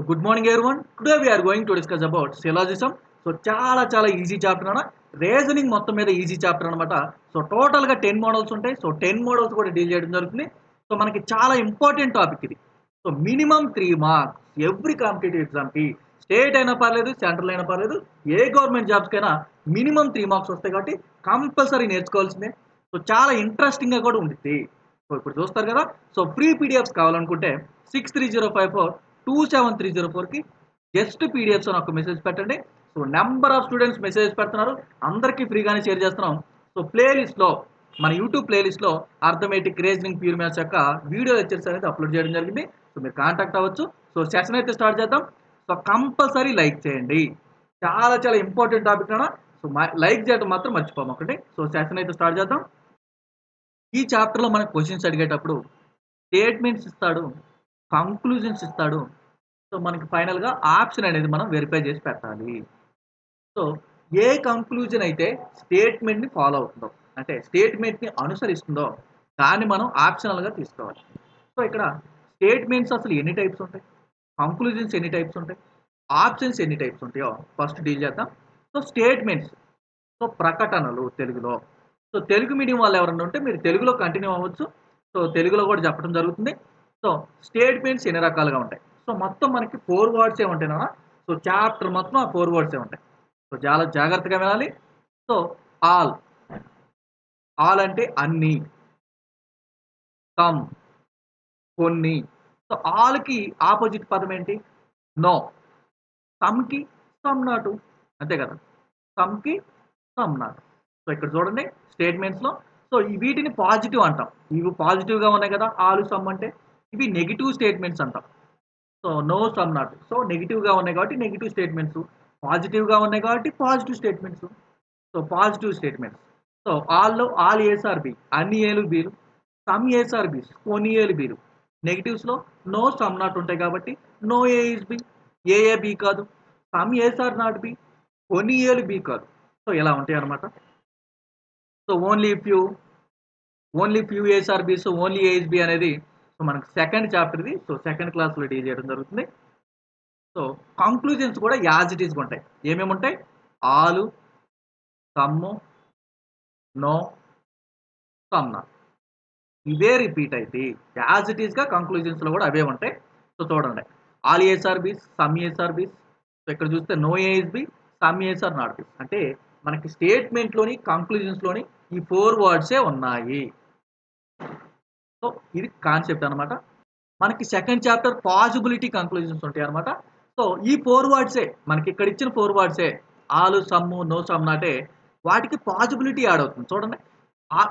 So good morning everyone. Today we are going to discuss about syllogism. So చాలా easy chapter అన్న reasoning మొత్తం మీద easy chapter అనమాట. So టోటల్గా 10 models ఉంటాయి. సో 10 మోడల్స్ కూడా డీల్ చేయడం జరుగుతుంది. సో మనకి చాలా ఇంపార్టెంట్ టాపిక్ ఇది. So minimum 3 marks every competitive ఎగ్జామ్కి, స్టేట్ అయినా పర్లేదు, సెంట్రల్ అయినా పర్లేదు, ఏ గవర్నమెంట్ జాబ్స్కైనా మినిమం 3 మార్క్స్ వస్తాయి కాబట్టి కంపల్సరీ నేర్చుకోవాల్సిందే. సో చాలా ఇంట్రెస్టింగ్గా కూడా ఉంటుంది. సో ఇప్పుడు చూస్తారు కదా. సో ఫ్రీ పీడిఎఫ్స్ కావాలనుకుంటే 6305427304కి జస్ట్ పీడిఎఫ్స్ అని ఒక మెసేజ్ పెట్టండి. So number of students message పెడుతున్నారు, అందరికీ ఫ్రీగానే షేర్ చేస్తున్నాం. సో ప్లేలిస్ట్లో మన యూట్యూబ్ ప్లేలిస్ట్లో అర్థమెటిక్, రీజనింగ్, ప్యూర్ మ్యాథ్స్ యొక్క వీడియో లెక్చర్స్ అనేది అప్లోడ్ చేయడం జరిగింది. సో మీరు కాంటాక్ట్ అవ్వచ్చు. సో సెషన్ అయితే స్టార్ట్ చేద్దాం. సో కంపల్సరీ లైక్ చేయండి, చాలా ఇంపార్టెంట్ టాపిక్ అన్న. సో లైక్ చేయడం మాత్రం మర్చిపోము ఒకటి. సో సెషన్ అయితే స్టార్ట్ చేద్దాం. ఈ చాప్టర్లో మనకు క్వశ్చన్స్ అడిగేటప్పుడు స్టేట్మెంట్స్ ఇస్తాడు, కంక్లూజన్స్ ఇస్తాడు. సో మనకి ఫైనల్గా ఆప్షన్ అనేది మనం వెరిఫై చేసి పెట్టాలి. సో ఏ కంక్లూజన్ అయితే స్టేట్మెంట్ని ఫాలో అవుతుందో, అంటే స్టేట్మెంట్ని అనుసరిస్తుందో దాన్ని మనం ఆప్షనల్గా తీసుకోవాలి. సో ఇక్కడ స్టేట్మెంట్స్ అసలు ఎన్ని టైప్స్ ఉంటాయి, కంక్లూజన్స్ ఎన్ని టైప్స్ ఉంటాయి, ఆప్షన్స్ ఎన్ని టైప్స్ ఉంటాయో ఫస్ట్ డీల్ చేద్దాం. సో స్టేట్మెంట్స్, సో ప్రకటనలు తెలుగులో. సో తెలుగు మీడియం వాళ్ళు ఎవరన్నా ఉంటే మీరు తెలుగులో కంటిన్యూ అవ్వచ్చు. సో తెలుగులో కూడా చెప్పడం జరుగుతుంది. సో స్టేట్మెంట్స్ ఎన్ని రకాలుగా ఉంటాయి. సో మొత్తం మనకి 4 వర్డ్సే ఉంటాయి నాన్న. సో చాప్టర్ మొత్తం ఆ 4 వర్డ్సే ఉంటాయి. సో చాలా జాగ్రత్తగా వినాలి. సో ఆల్, ఆల్ అంటే అన్ని, సమ్ కొన్ని. సో ఆల్కి ఆపోజిట్ పదం ఏంటి? నో. సమ్కి సమ్ నాటు, అంతే కదా. సమ్కి సమ్ నాట్. సో ఇక్కడ చూడండి స్టేట్మెంట్స్లో. సో వీటిని పాజిటివ్ అంటాం. ఇవి పాజిటివ్గా ఉన్నాయి కదా, ఆలు సమ్ అంటే. ఇవి నెగిటివ్ స్టేట్మెంట్స్ అంటాం. So no some not. So నెగిటివ్గా ఉన్నాయి కాబట్టి నెగిటివ్ స్టేట్మెంట్స్, పాజిటివ్గా ఉన్నాయి కాబట్టి positive statements. So positive statements. So ఆల్లో ఆల్ ఏస్ ఆర్ బి, అన్ని ఏలు బీలు. సమ్ ఏస్ ఆర్ బీస్, కొన్ని ఏలు బీలు. నెగిటివ్స్లో నో సమ్ నాట్ ఉంటాయి కాబట్టి no A is B, A B కాదు. Some A's are not B, కొన్ని ఏలు బి కాదు. సో ఇలా ఉంటాయి అనమాట. So only few ace are B, so only A's B అనేది సో మనకు సెకండ్ చాప్టర్ ఇది. సో సెకండ్ క్లాస్లో డీల్ చేయడం జరుగుతుంది. సో కంక్లూజన్స్ కూడా యాజ్ ఇట్ ఈస్గా ఉంటాయి. ఏమేమి ఉంటాయి? All, some, no, some not. ఇవే రిపీట్ అయితే యాజ్ ఇట్ ఈస్గా కంక్లూజన్స్లో కూడా అవే ఉంటాయి. సో చూడండి, all ace are B's, some A's are B's. So ఇక్కడ చూస్తే no A is B, some A's are not B's. అంటే మనకి స్టేట్మెంట్లోని కంక్లూజన్స్లోని ఈ 4 వర్డ్సే ఉన్నాయి. సో ఇది కాన్సెప్ట్ అనమాట. మనకి సెకండ్ చాప్టర్ పాజిబిలిటీ కంక్లూజన్స్ ఉంటాయి అనమాట. సో ఈ 4 వర్డ్సే మనకి ఇక్కడ ఇచ్చిన 4 వర్డ్సే ఆలు, సమ్ము, నో, సమ్ నాటే. వాటికి పాజిబిలిటీ యాడ్ అవుతుంది. చూడండి,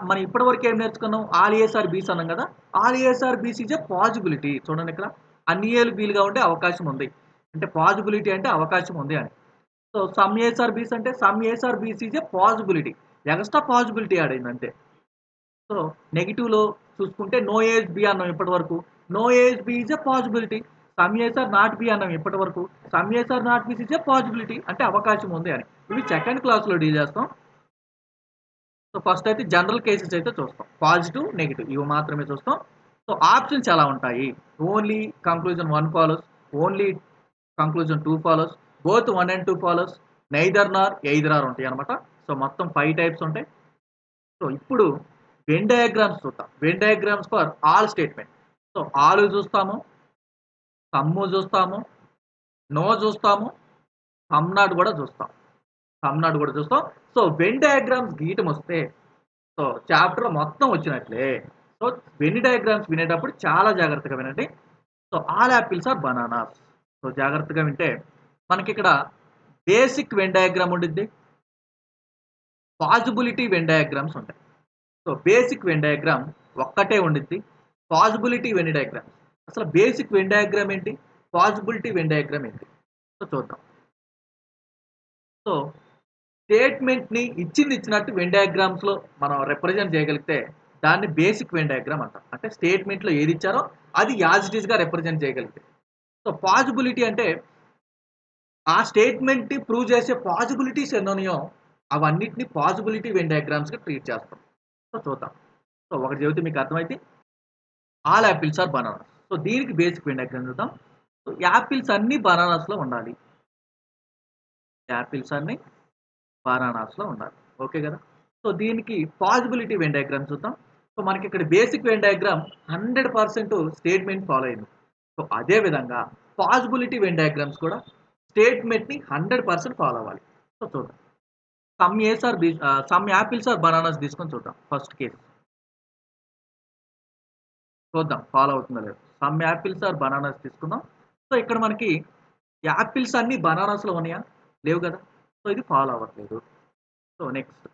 మనం ఇప్పటివరకు ఏం నేర్చుకున్నాం? ఆల్ ఏస్ ఆర్ బీస్ అన్నాం కదా. ఆల్ ఏస్ ఆర్ బీస్ ఈజ్ ఏ పాజిబిలిటీ. చూడండి, ఇక్కడ అన్ని ఏలు బీలుగా ఉండే అవకాశం ఉంది, అంటే పాజిబిలిటీ అంటే అవకాశం ఉంది అని. So some A's are B's అంటే సమ్ ఏస్ ఆర్ బీస్ is a possibility, extra possibility add అయింది అంతే. సో నెగిటివ్లో చూసుకుంటే నో ఏజ్ బి అన్నాం ఇప్పటి వరకు. No A's B is a possibility. Some A's are not B అన్నాం ఇప్పటి వరకు. Some A's are not B is a possibility, అంటే అవకాశం ఉంది అని. ఇవి సెకండ్ క్లాస్లో డీల్ చేస్తాం. సో ఫస్ట్ అయితే జనరల్ కేసెస్ అయితే చూస్తాం, పాజిటివ్, నెగిటివ్ ఇవి మాత్రమే చూస్తాం. సో ఆప్షన్స్ ఎలా ఉంటాయి? Only conclusion 1 follows, only conclusion 2 follows, both 1 and 2 follows, neither Nar, either are ఉంటాయి అనమాట. సో మొత్తం 5 టైప్స్ ఉంటాయి. సో ఇప్పుడు వెన్ డయాగ్రామ్స్ చూద్దాం. When diagrams for all statement. So ఆలు చూస్తాము, సమ్ము చూస్తాము, నో చూస్తాము, సమ్ నాట్ కూడా చూస్తాం. సో వెన్ డయాగ్రామ్స్ గీయటం వస్తే సో చాప్టర్ మొత్తం వచ్చినట్లే. సో వెన్ డయాగ్రామ్స్ వినేటప్పుడు చాలా జాగ్రత్తగా వినండి. So all apples are bananas. So జాగ్రత్తగా వింటే మనకి ఇక్కడ బేసిక్ వెన్ డయాగ్రామ్ ఉండిద్ది, పాజిబిలిటీ వెన్ డయాగ్రామ్స్ ఉంటాయి. సో బేసిక్ వెన్ డయాగ్రామ్ ఒక్కటే ఉండిద్ది, పాజిబిలిటీ వెన్ డయాగ్రామ్. అసలు బేసిక్ వెన్ డయాగ్రామ్ ఏంటి, పాజిబిలిటీ వెన్ డయాగ్రామ్ ఏంటి? సో చూద్దాం. సో స్టేట్మెంట్ని ఇచ్చినట్టు వెన్ డయాగ్రామ్స్లో మనం రిప్రజెంట్ చేయగలిగితే దాన్ని బేసిక్ వెన్ డయాగ్రామ్ అంటాం. అంటే స్టేట్మెంట్లో ఏది ఇచ్చారో అది యాజ్ ఇట్ ఈస్గా రిప్రజెంట్ చేయగలిగితే. సో పాజిబిలిటీ అంటే ఆ స్టేట్మెంట్ని ప్రూవ్ చేసే పాజిబిలిటీస్ ఎన్నోన్నాయో అవన్నిటిని పాజిబిలిటీ వెన్ డయాగ్రామ్స్గా ట్రీట్ చేస్తాం. సో చూద్దాం. సో ఒకటి చెబితే మీకు అర్థమైతే all apples are bananas. So దీనికి బేసిక్ వెన్ డయాగ్రామ్ చూద్దాం. యాపిల్స్ అన్నీ బనానాస్‌లో ఉండాలి. యాపిల్స్ అన్నీ బనానాస్‌లో ఉండాలి. ఓకే గదా! సో, దీనికి పాజిబిలిటీ వెన్ డయాగ్రామ్ చూద్దాం. సో, మనకిక్కడ basic Venn diagram 100% statement follow అయింది. సో, అదే విధంగా పాజిబిలిటీ వెన్ డయాగ్రామ్స్ కూడా స్టేట్‌మెంట్‌ని 100% ఫాలో అవ్వాలి. సో, చూద్దాం. సమ్ యాపిల్స్ ఆర్ బనానాస్ తీసుకొని చూద్దాం ఫస్ట్ కేస్. చూద్దాం ఫాలో అవుతుందో లేదో. సమ్ యాపిల్స్ ఆర్ బనానాస్ తీసుకుందాం. సో, ఇక్కడ మనకి యాపిల్స్ అన్నీ బనానాస్‌లో ఉన్నాయా? లేవు గదా! సో, ఇది ఫాలో అవ్వట్లేదు. So, next.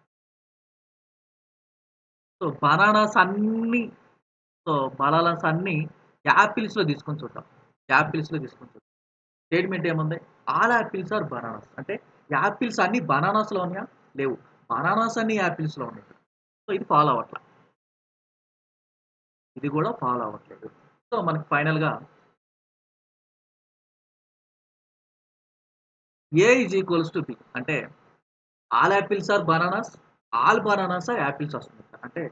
సో, బనానాస్ అన్నీ సో, బనానాస్ అన్నీ యాపిల్స్‌లో తీసుకొని చూద్దాం. యాపిల్స్‌లో తీసుకొని చూద్దాం. స్టేట్‌మెంట్ ఏముంది? All apples are bananas. అంటే యాపిల్స్ అన్నీ బనానాస్‌లో ఉన్నాయా? లేవు. బనానాస్ అన్నీ యాపిల్స్‌లో ఉన్నాయి. సో, ఇది ఫాలో అవ్వట్ల. ఇది గూడా ఫాలో అవ్వట్లేదు. సో, మనకి ఫైనల్‌గా A is equals to B. అంటే all apples are bananas, all bananas are apples వస్తుంది. అంటే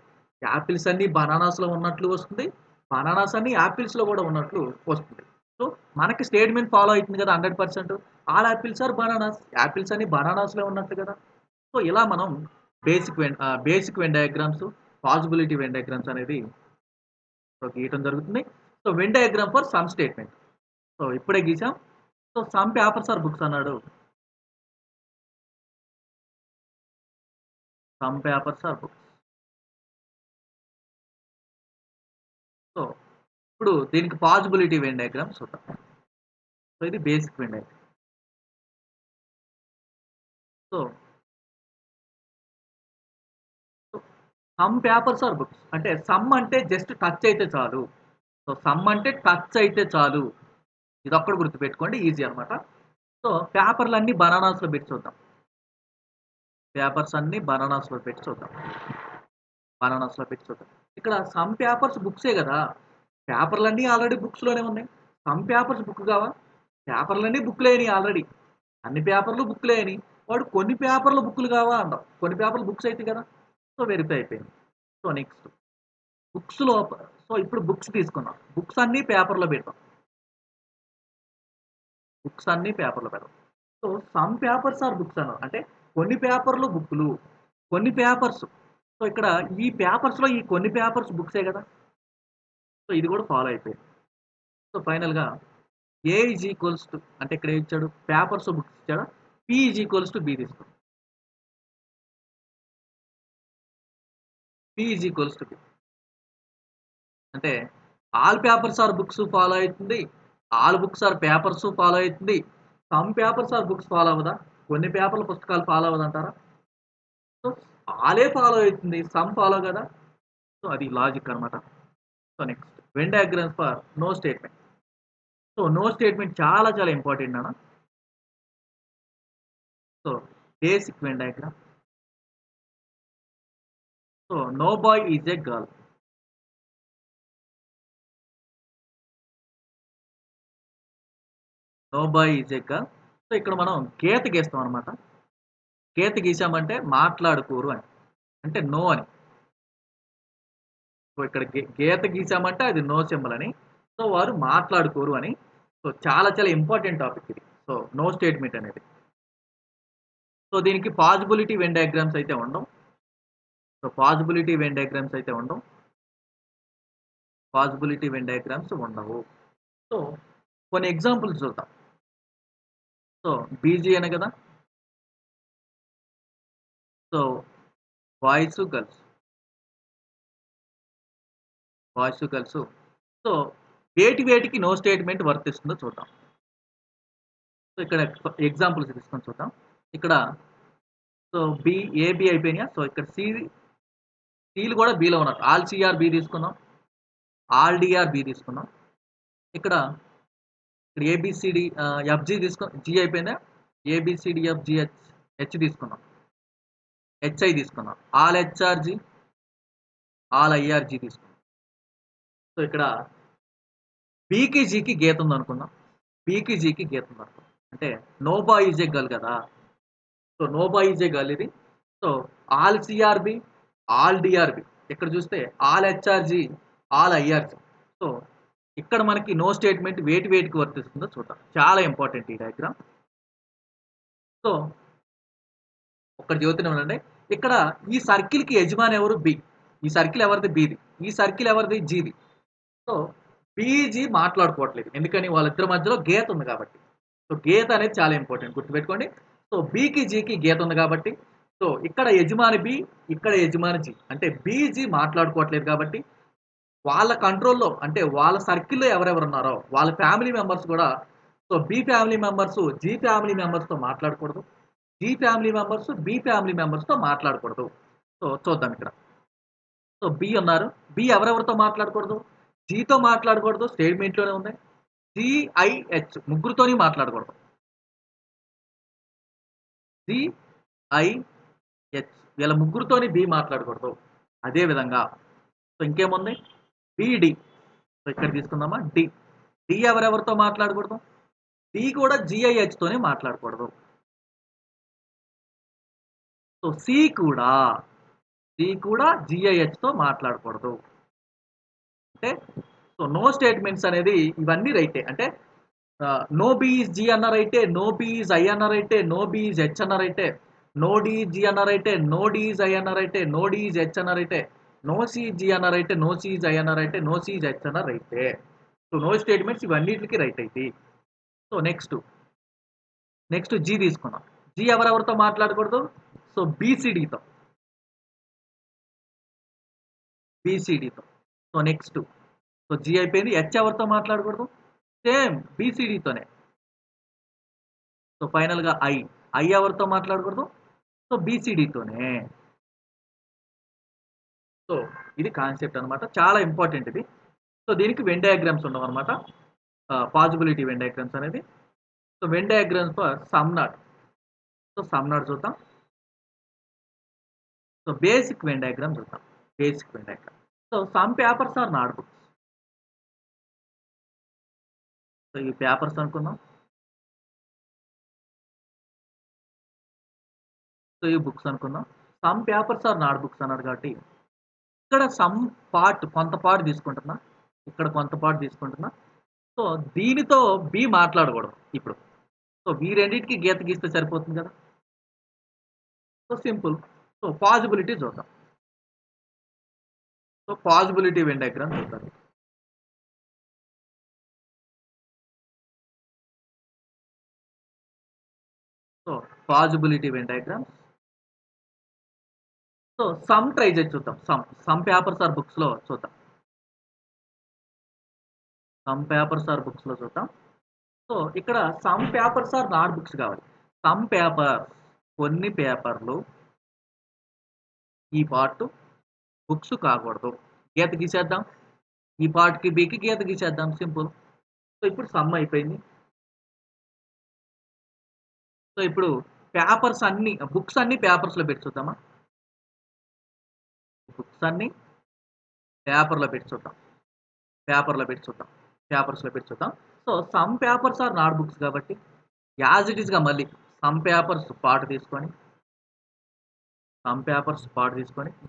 యాపిల్స్ అన్నీ బనానాస్‌లో ఉన్నట్లు వస్తుంది. బనానాస్ అన్నీ యాపిల్స్‌లో గూడా ఉన్నట్లు వస్తుంది. సో, మనకి స్టేట్‌మెంట్ ఫాలో అయితుంది గదా! 100% all apples are bananas. Apples అన్నీ బనానాస్‌లో ఉన్నట్టు గదా! సో, ఇలా మనం basic Venn diagrams, possibility Venn diagrams అనేది సో, గీయటం జరుగుతుంది. So, Venn diagram for some statement. So, ఇప్పుడే గీసాం. So, some papers are books అన్నాడు. Some papers are books. So, ఇప్పుడు దీనికి పాజిబిలిటీ వెన్ డయాగ్రామ్ చూద్దాం. సో, ఇది basic Venn diagram. So, so, some papers are books. అంటే సమ్ అంటే just touch అయితే చాలు. సో, సమ్ అంటే టచ్ అయితే చాలు. ఇదొక్కటి గుర్తుపెట్టుకోండి ఈజీ అన్నమాట. సో, పేపర్‌లన్నీ బనానాస్‌లో పెట్టి చూద్దాం. పేపర్స్ అన్నీ బనానాస్‌లో పెట్టి చూద్దాం. బనానాస్‌లో పెట్టి చూద్దాం. ఇక్కడ సమ్ పేపర్స్ బుక్సే గదా! పేపర్‌లన్నీ ఆల్రెడీ బుక్స్‌లోనే ఉన్నాయి. సమ్ పేపర్స్ బుక్ కావా? పేపర్‌లన్నీ బుక్‌లే అయినాయి ఆల్రెడీ. అన్ని పేపర్‌లు బుక్‌లే అయినాయి. వాడు కొన్ని పేపర్‌లు బుక్కులు కావా అంటాం. కొన్ని పేపర్‌లు బుక్స్ అయితాయి కదా! సో, వెరిఫై అయిపోయింది. సో, నెక్స్ట్ బుక్స్‌లో సో, ఇప్పుడు బుక్స్ తీసుకుందాం. బుక్స్ అన్నీ పేపర్‌లో పెడదాం. బుక్స్ అన్నీ పేపర్‌లో పెడదాం. So, some papers are books అన్నారు. అంటే కొన్ని పేపర్‌లు బుక్కులు. కొన్ని పేపర్స్. సో, ఇక్కడ ఈ పేపర్స్‌లో ఈ కొన్ని పేపర్స్ బుక్సే గదా! సో, ఇది కూడా ఫాలో అయిపోయింది. సో, ఫైనల్‌గా ఏ ఈజ్ ఈక్వల్స్ టు అంటే ఇక్కడ ఏమి ఇచ్చాడు? పేపర్స్, బుక్స్ ఇచ్చాడా? P is equals to B తీసుకో. P is equals to B. అంటే all papers are books follow అయితుంది. All books are papers follow అయితుంది. Some papers are books follow అవ్వదా? కొన్ని పేపర్‌ల పుస్తకాలు ఫాలో అవ్వదంటారా? సో, ఆలే ఫాలో అయితుంది. సమ్ ఫాలో కదా! సో, అది లాజిక్ అన్నమాట. So, next Venn diagrams for no statement. So, no statement చాలా చాలా ఇంపార్టెంట్ నాన్న. So, basic Venn diagram. So, no boy is a girl. No boy is a girl. So, ఇక్కడ మనం గీత గీస్తాం అన్నమాట. గీత గీసామంటే మాట్లాడుకోరు అని. అంటే నో అని. సో, ఇక్కడ గీత గీసామంటే అది నో సింబల్ అని. సో, వారు మాట్లాడుకోరు అని. సో, చాలా చాలా ఇంపార్టెంట్ టాపిక్ ఇది. సో, నో స్టేట్‌మెంట్ అనేది. సో, దీనికి పాజిబిలిటీ వెన్ డయాగ్రామ్స్ అయితే ఉండవు. సో, పాజిబిలిటీ వెన్ డయాగ్రామ్స్ అయితే ఉండవు. పాజిబిలిటీ వెన్ డయాగ్రామ్స్ ఉండవు. సో, కొన్ని ఎగ్జాంపుల్స్ చూద్దాం. సో, బీజీ అనే కదా! So, boys, girls. Boys, girls. So, వేటికి నో స్టేట్‌మెంట్ వర్తిస్తుందో చూద్దాం. సో, ఇక్కడ ఎగ్జాంపుల్స్ తీసుకొని చూద్దాం. ఇక్కడ సో, ఏబీ అయిపోయినాయా? సో, ఇక్కడ సీలు కూడా బీలో ఉన్నారు. ఆల్ సి ఆర్ బి తీసుకుందాం. ఆల్ డి ఆర్ బి తీసుకుందాం. ఇక్కడ ఏబీసీడీ ఎఫ్‌జీ జీ అయిపోయిందా? ఏబీసీడీ ఎఫ్ జీ హెచ్ తీసుకుందాం. హెచ్ఐ తీసుకుందాం. ఆల్ హెచ్ఆర్‌జీ, ఆల్ ఐఆర్‌జీ తీసుకుందాం. సో, ఇక్కడ బీకి, జీకి గీత ఉందనుకుందాం. బీకి, జీకి గీత ఉందనుకుందాం. అంటే no boy is a girl కదా! So, no boy is a girl ఇది. So, all CRB, all DRB. ఇక్కడ చూస్తే all HRG, all IRG. So, ఇక్కడ మనకి నో స్టేట్మెంట్ వేటికి వర్తిస్తుందో చూద్దాం. చాలా ఇంపార్టెంట్ ఈ డయాగ్రామ్. సో ఒక్కటి చెబుతూనే ఉండండి. ఇక్కడ ఈ సర్కిల్‌కి యజమాని ఎవరు? బి. ఈ సర్కిల్ ఎవరిది? బిది. ఈ సర్కిల్ ఎవరిది? జిది. సో బీజీ మాట్లాడుకోవట్లేదు. ఎందుకని? వాళ్ళిద్దరి మధ్యలో గీత ఉంది కాబట్టి. సో గీత అనేది చాలా ఇంపార్టెంట్ గుర్తుపెట్టుకోండి. సో బికి జీకి గీత ఉంది కాబట్టి, సో ఇక్కడ యజమాని బి, ఇక్కడ యజమాని జి. అంటే బీజీ మాట్లాడుకోవట్లేదు కాబట్టి వాళ్ళ కంట్రోల్‌లో అంటే వాళ్ళ సర్కిల్‌లో ఎవరెవరు ఉన్నారో వాళ్ళ ఫ్యామిలీ మెంబర్స్ కూడా, so B family members G family మెంబర్స్‌తో మాట్లాడకూడదు. G family members B family మెంబర్స్‌తో మాట్లాడకూడదు. సో చూద్దాం ఇక్కడ. సో బి ఉన్నారు. బి ఎవరెవరితో మాట్లాడకూడదు? జితో మాట్లాడకూడదు. స్టేట్మెంట్‌లోనే ఉంది. జిఐహెచ్ ముగ్గురితోని మాట్లాడకూడదు. జిఐహెచ్ వీళ్ళ ముగ్గురితోని బి మాట్లాడకూడదు. అదే విధంగా సో ఇంకేముంది? బిడి. సో ఇక్కడ తీసుకుందామా? డి. డి ఎవరెవరితో మాట్లాడకూడదు? డి కూడా జిఐహెచ్ తోనే మాట్లాడకూడదు. సో సి కూడా జిఐహెచ్ తో మాట్లాడకూడదు. అంటే సో నో స్టేట్మెంట్స్ అనేది ఇవన్నీ రైటే. అంటే నో బి ఈజ్ జి అన్న రైటే, నో బి ఈజ్ ఐ అన్న రైటే, నో బి ఈజ్ హెచ్ అన్న రైటే, నో డి ఈజ్ జి అన్న రైటే, నో డి ఈజ్ ఐ అన్న రైటే, నో డి ఈజ్ హెచ్ అన్న రైటే, నో సి ఈజ్ జి అన్న రైటే, నో సి ఈజ్ ఐ అన్న రైటే, నో సి ఈజ్ హెచ్ అన్న రైటే. సో నో స్టేట్మెంట్స్ ఇవన్నిటికి రైట్ అయితే. సో నెక్స్ట్ జి తీసుకున్నాం. జి ఎవరెవరితో మాట్లాడకూడదు? సో బీసీడీతో. బీసీడీతో. సో నెక్స్ట్ సో జి అయిపోయింది. హెచ్ ఎవరితో మాట్లాడకూడదు? సేమ్ బీసీడీతోనే. సో ఫైనల్‌గా ఐ ఎవరితో మాట్లాడకూడదు? సో బీసీడీతోనే. సో ఇది కాన్సెప్ట్ అనమాట. చాలా ఇంపార్టెంట్ ఇది. సో దీనికి వెన్ డయాగ్రామ్స్ ఉండవన్నమాట. పాజిబిలిటీ వెన్ డయాగ్రామ్స్ అనేది. So Venn diagrams for some not. So some not చూద్దాం. సో బేసిక్ వెన్ డయాగ్రామ్ చూద్దాం. Basic Venn diagram. So some papers are not books. So ఈ papers అనుకుందాం. So ఈ books అనుకుందాం. Some papers are not books అన్నాడు కాబట్టి ఇక్కడ some part కొంత పార్ట్ తీసుకుంటున్నా. ఇక్కడ కొంత పార్ట్ తీసుకుంటున్నా. సో దీనితో బి మాట్లాడకూడదు ఇప్పుడు. సో ఈ రెండింటికి గీత గీస్తే సరిపోతుంది కదా. So simple. సో పాజిబిలిటీ చూద్దాం. సో పాజిబిలిటీ వెన్ డయాగ్రామ్ చూద్దాం. So possibility Venn diagram. So some try చేసి చూద్దాం. సమ్ పేపర్స్ ఆర్ బుక్స్ లో చూద్దాం. సమ్ పేపర్స్ ఆర్ బుక్స్ లో చూద్దాం. సో ఇక్కడ some papers are not books కావాలి. సమ్ పేపర్స్ కొన్ని పేపర్లు ఈ పార్ట్ బుక్స్ కాకూడదు. గీత గీసేద్దాం. ఈ పార్ట్కి బికి గీత గీసేద్దాం. సింపుల్. సో ఇప్పుడు సమ్ అయిపోయింది. సో ఇప్పుడు పేపర్స్ అన్ని బుక్స్ అన్ని పేపర్స్ లో పెట్టి చూద్దామా? బుక్స్ అన్ని పేపర్లో పెట్టి చూద్దాం. పేపర్లో పెట్టి చూద్దాం. పేపర్స్లో పెట్టి చూద్దాం. So some papers are not books కాబట్టి యాజ్ ఇట్ ఈస్గా మళ్ళీ సమ్ పేపర్స్ పార్ట్ తీసుకొని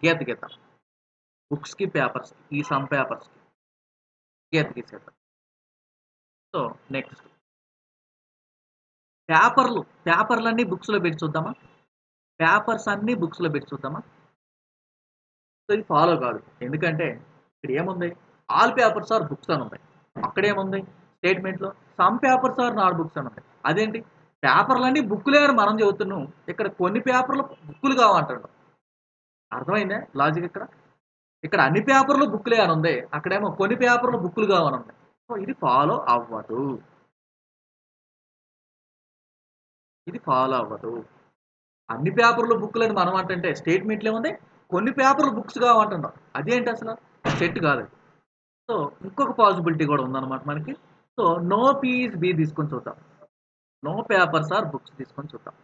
గీత గీద్దాం. బుక్స్కి పేపర్స్కి ఈ సమ్ పేపర్స్కి గీత గీసేద్దాం. సో నెక్స్ట్ పేపర్లన్నీ బుక్స్లో పెట్టి చూద్దామా? పేపర్స్ అన్ని బుక్స్లో పెట్టి చూద్దామా? సో ఇది ఫాలో కాదు. ఎందుకంటే ఇక్కడ ఏముంది? ఆల్ పేపర్స్ ఆర్ బుక్స్ అని ఉంది. అక్కడేముంది? స్టేట్మెంట్లో some papers are not books అని ఉంది. అదేంటి? పేపర్లన్నీ బుక్కులే అని మనం చెబుతున్నాం. ఇక్కడ కొన్ని పేపర్లు బుక్కులు కావంటాడు. అర్థమైందా లాజిక్ ఇక్కడ? ఇక్కడ అన్ని పేపర్లు బుక్కులే అని ఉంది. అక్కడేమో కొన్ని పేపర్లు బుక్కులు కావని ఉంది. సో ఇది ఫాలో అవ్వదు. ఇది ఫాలో అవ్వదు. అన్ని పేపర్లు బుక్కులని మనం అంటే స్టేట్మెంట్లు ఏముంది? కొన్ని పేపర్లు బుక్స్ కావంటున్నాం. అదేంటి అసలు? సెట్ కాదు. సో ఇంకొక పాసిబిలిటీ కూడా ఉందన్నమాట మనకి. సో నో పీస్ బి తీసుకొని చూద్దాం. నో పేపర్స్ ఆర్ బుక్స్ తీసుకొని చూద్దాం.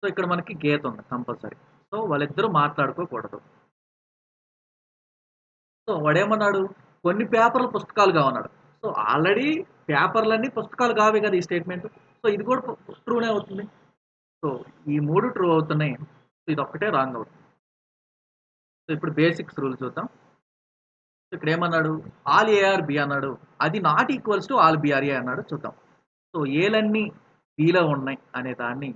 సో ఇక్కడ మనకి గీత ఉంది కంపల్సరీ. సో వాళ్ళిద్దరూ మాట్లాడుకోకూడదు. సో వాడేమన్నాడు? కొన్ని పేపర్లు పుస్తకాలు కావన్నాడు. సో ఆల్రెడీ పేపర్లన్నీ పుస్తకాలు కావే కదా ఈ స్టేట్మెంట్. సో ఇది కూడా ట్రూనే అవుతుంది. సో ఈ మూడు ట్రూ అవుతున్నాయి. సో ఇది ఒక్కటే రాంగ్ అవుతుంది. సో ఇప్పుడు బేసిక్స్ రూల్ చూద్దాం. ఇక్కడ ఏమన్నాడు? ఆల్ ఏఆర్ బి అన్నాడు. అది not equals to all B are A అన్నాడు. చూద్దాం. సో ఏలన్నీ బిలో ఉన్నాయి అనే దాన్ని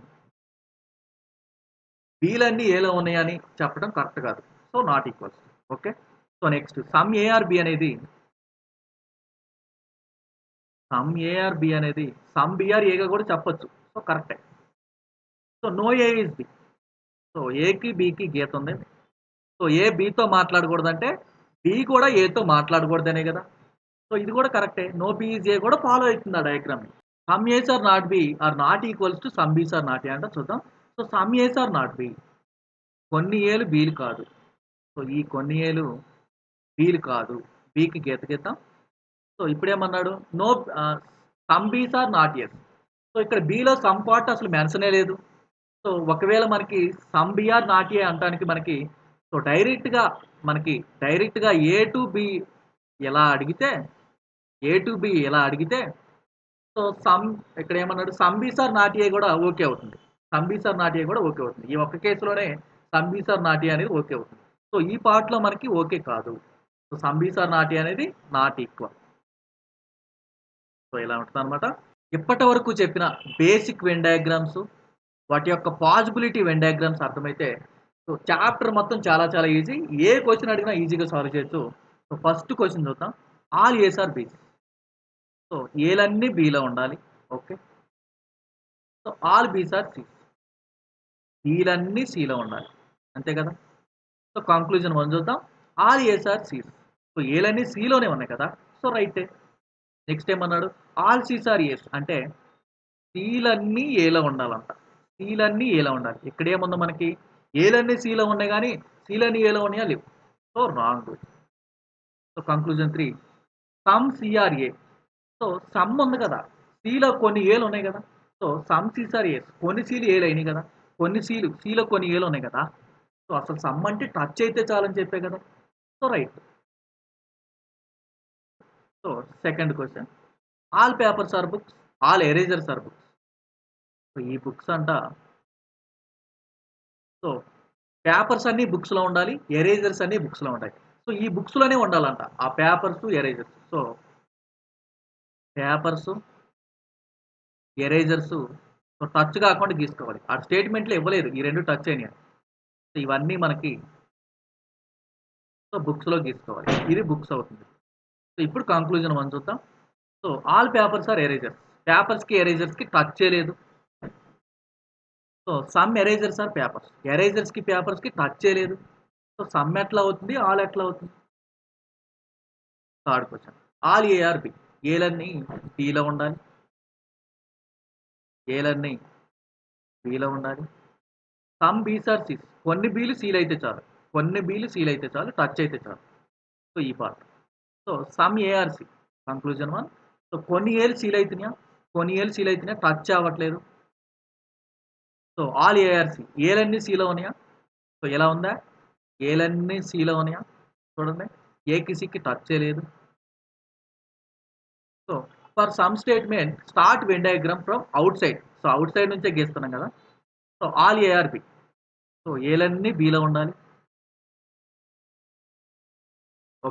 బిలన్నీ ఏలో ఉన్నాయని చెప్పడం కరెక్ట్ కాదు. So not equals. Okay. So next some A are B అనేది సమ్ ఏఆర్ బి అనేది సమ్ బిఆర్ ఏగా కూడా చెప్పొచ్చు. సో కరెక్టే. So no A is B. So ఏకి బికి గీత ఉంది. సో ఏ బితో మాట్లాడకూడదంటే బి కూడా ఏతో మాట్లాడకూడదనే కదా. సో ఇది కూడా కరెక్టే. నో బి ఈజ్ ఏ కూడా ఫాలో అవుతుంది ఆ diagram. Some A's are not B are not equals to some బీస్ ఆర్ నాట్ ఏ అంటే చూద్దాం. So some A's are not B. కొన్ని ఏలు బీలు కాదు. సో ఈ కొన్ని ఏలు బీలు కాదు. బికి గీత గీద్దాం. సో ఇప్పుడేమన్నాడు? నో సమ్ బీస్ ఆర్ నాట్ ఎస్. సో ఇక్కడ బిలో సమ్ పార్ట్ అసలు మెన్షనే లేదు. సో ఒకవేళ మనకి some B are not A అంటానికి మనకి సో డైరెక్ట్గా ఏ టు బి ఎలా అడిగితే ఏ టు బి ఎలా అడిగితే సో సమ్ ఇక్కడ ఏమన్నాడు? సమ్ బీస్ ఆర్ నాట్ ఏ కూడా ఓకే అవుతుంది. సమ్ బీస్ ఆర్ నాట్ ఏ కూడా ఓకే అవుతుంది. ఈ ఒక్క కేసులోనే సమ్ బీస్ ఆర్ నాట్ ఏ అనేది ఓకే అవుతుంది. సో ఈ పార్ట్లో మనకి ఓకే కాదు. సో సమ్ బీస్ ఆర్ నాట్ ఏ అనేది నాట్ ఈక్వల్. సో ఇలా ఉంటుంది అనమాట. ఇప్పటి వరకు చెప్పిన బేసిక్ వెన్ డయాగ్రామ్స్, వాటి యొక్క పాజిబిలిటీ వెన్ డయాగ్రామ్స్ అర్థమైతే సో చాప్టర్ మొత్తం చాలా చాలా ఈజీ. ఏ క్వశ్చన్ అడిగినా ఈజీగా సాల్వ్ చేయొచ్చు. సో ఫస్ట్ క్వశ్చన్ చూద్దాం. All ace are B's. So ఏలన్నీ బీలో ఉండాలి. ఓకే. సో ఆల్ బీస్ ఆర్ సీస్. బీలన్నీ సీలో ఉండాలి. అంతే కదా. సో కంక్లూజన్ 1 చూద్దాం. All ace are C's. So ఏలన్నీ సీలోనే ఉన్నాయి కదా. సో రైటే. నెక్స్ట్ ఏమన్నాడు? ఆల్ సీస్ ఆర్ ఏస్ అంటే సీలన్నీ ఏలో ఉండాలంట. సీలన్నీ ఏలో ఉండాలి. ఇక్కడ ఏముంది మనకి? ఏలన్నీ సీలో ఉన్నాయి కానీ సీలన్నీ ఏలో ఉన్నాయా? లేవు. So wrong. So conclusion 3 some C are A. So some ఉంది కదా. సీలో కొన్ని ఏలు ఉన్నాయి కదా. So some C's are A's. కొన్ని సీలు ఏలు అయినాయి కదా. కొన్ని సీలో కొన్ని ఏలు ఉన్నాయి కదా. సో అసలు సమ్ అంటే టచ్ అయితే చాలని చెప్పే కదా. So right. So second question. All papers are books. All erasers are books. So ఈ బుక్స్ అంట సో పేపర్స్ అన్ని బుక్స్లో ఉండాలి. ఎరేజర్స్ అన్ని బుక్స్లో ఉండాలి. సో ఈ బుక్స్లోనే ఉండాలంట ఆ papers erasers. So papers erasers so touch కాకుండా గీసుకోవాలి. ఆ స్టేట్మెంట్లో ఇవ్వలేదు ఈ రెండు టచ్ అయినాయి. సో ఇవన్నీ మనకి సో బుక్స్లో గీసుకోవాలి. ఇది బుక్స్ అవుతుంది. సో ఇప్పుడు కంక్లూజన్ 1 చూద్దాం. So all papers are erasers. పేపర్స్కి ఎరేజర్స్కి టచ్ చేయలేదు. So some erasers are papers. ఎరేజర్స్కి పేపర్స్కి టచ్ చేయలేదు. సో సమ్ ఎట్లా అవుతుంది? ఆల్ ఎట్లా అవుతుంది? Third question. All A are B. ఏలన్నీ బిలో ఉండాలి. ఏలన్నీ బిలో ఉండాలి. సమ్ బీస్ ఆర్ సీస్. కొన్ని బీలు సీల్ అయితే చాలు. కొన్ని బీలు సీల్ అయితే చాలు. టచ్ అయితే చాలు. సో ఈ part. So some ARC. Conclusion 1. So కొన్ని ఏలు సీల్ అవుతున్నాయా? కొన్ని ఏలు సీల్ అవుతున్నాయా? టచ్ అవ్వట్లేదు. So all A are C. ఏలన్నీ సీలో ఉన్నాయా? సో ఎలా ఉందా? ఏలన్నీ సీలో ఉన్నాయా? చూడండి. ఏకి సికి టచ్ చేయలేదు. So for some statement start Venn diagram from outside. So outside నుంచే గీస్తున్నాం కదా. So all A are B. సో ఏలన్నీ బిలో ఉండాలి.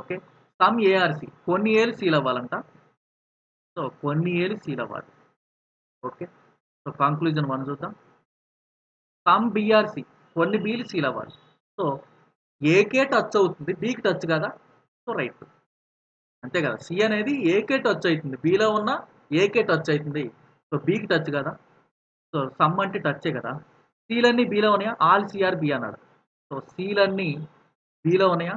ఓకే. Some A are C. కొన్ని ఏలు సీల్ అవ్వాలంట. సో కొన్ని ఏలు సీల్ అవ్వాలి. ఓకే. సో కంక్లూజన్ 1 చూద్దాం. Some B are C. కొన్ని బీలు సీల్ అవ్వాలి. సో ఏకే టచ్ అవుతుంది. బికి టచ్ కదా. So right. అంతే కదా. సి అనేది ఏకే టచ్ అవుతుంది. బిలో ఉన్న ఏకే టచ్ అవుతుంది. సో బికి టచ్ కదా. సో సమ్ అంటే టచ్చే కదా. సీలన్నీ బిలో ఉన్నాయా? ఆల్ సిఆర్ బి అన్నాడు. సో సీలన్నీ బిలో ఉన్నాయా?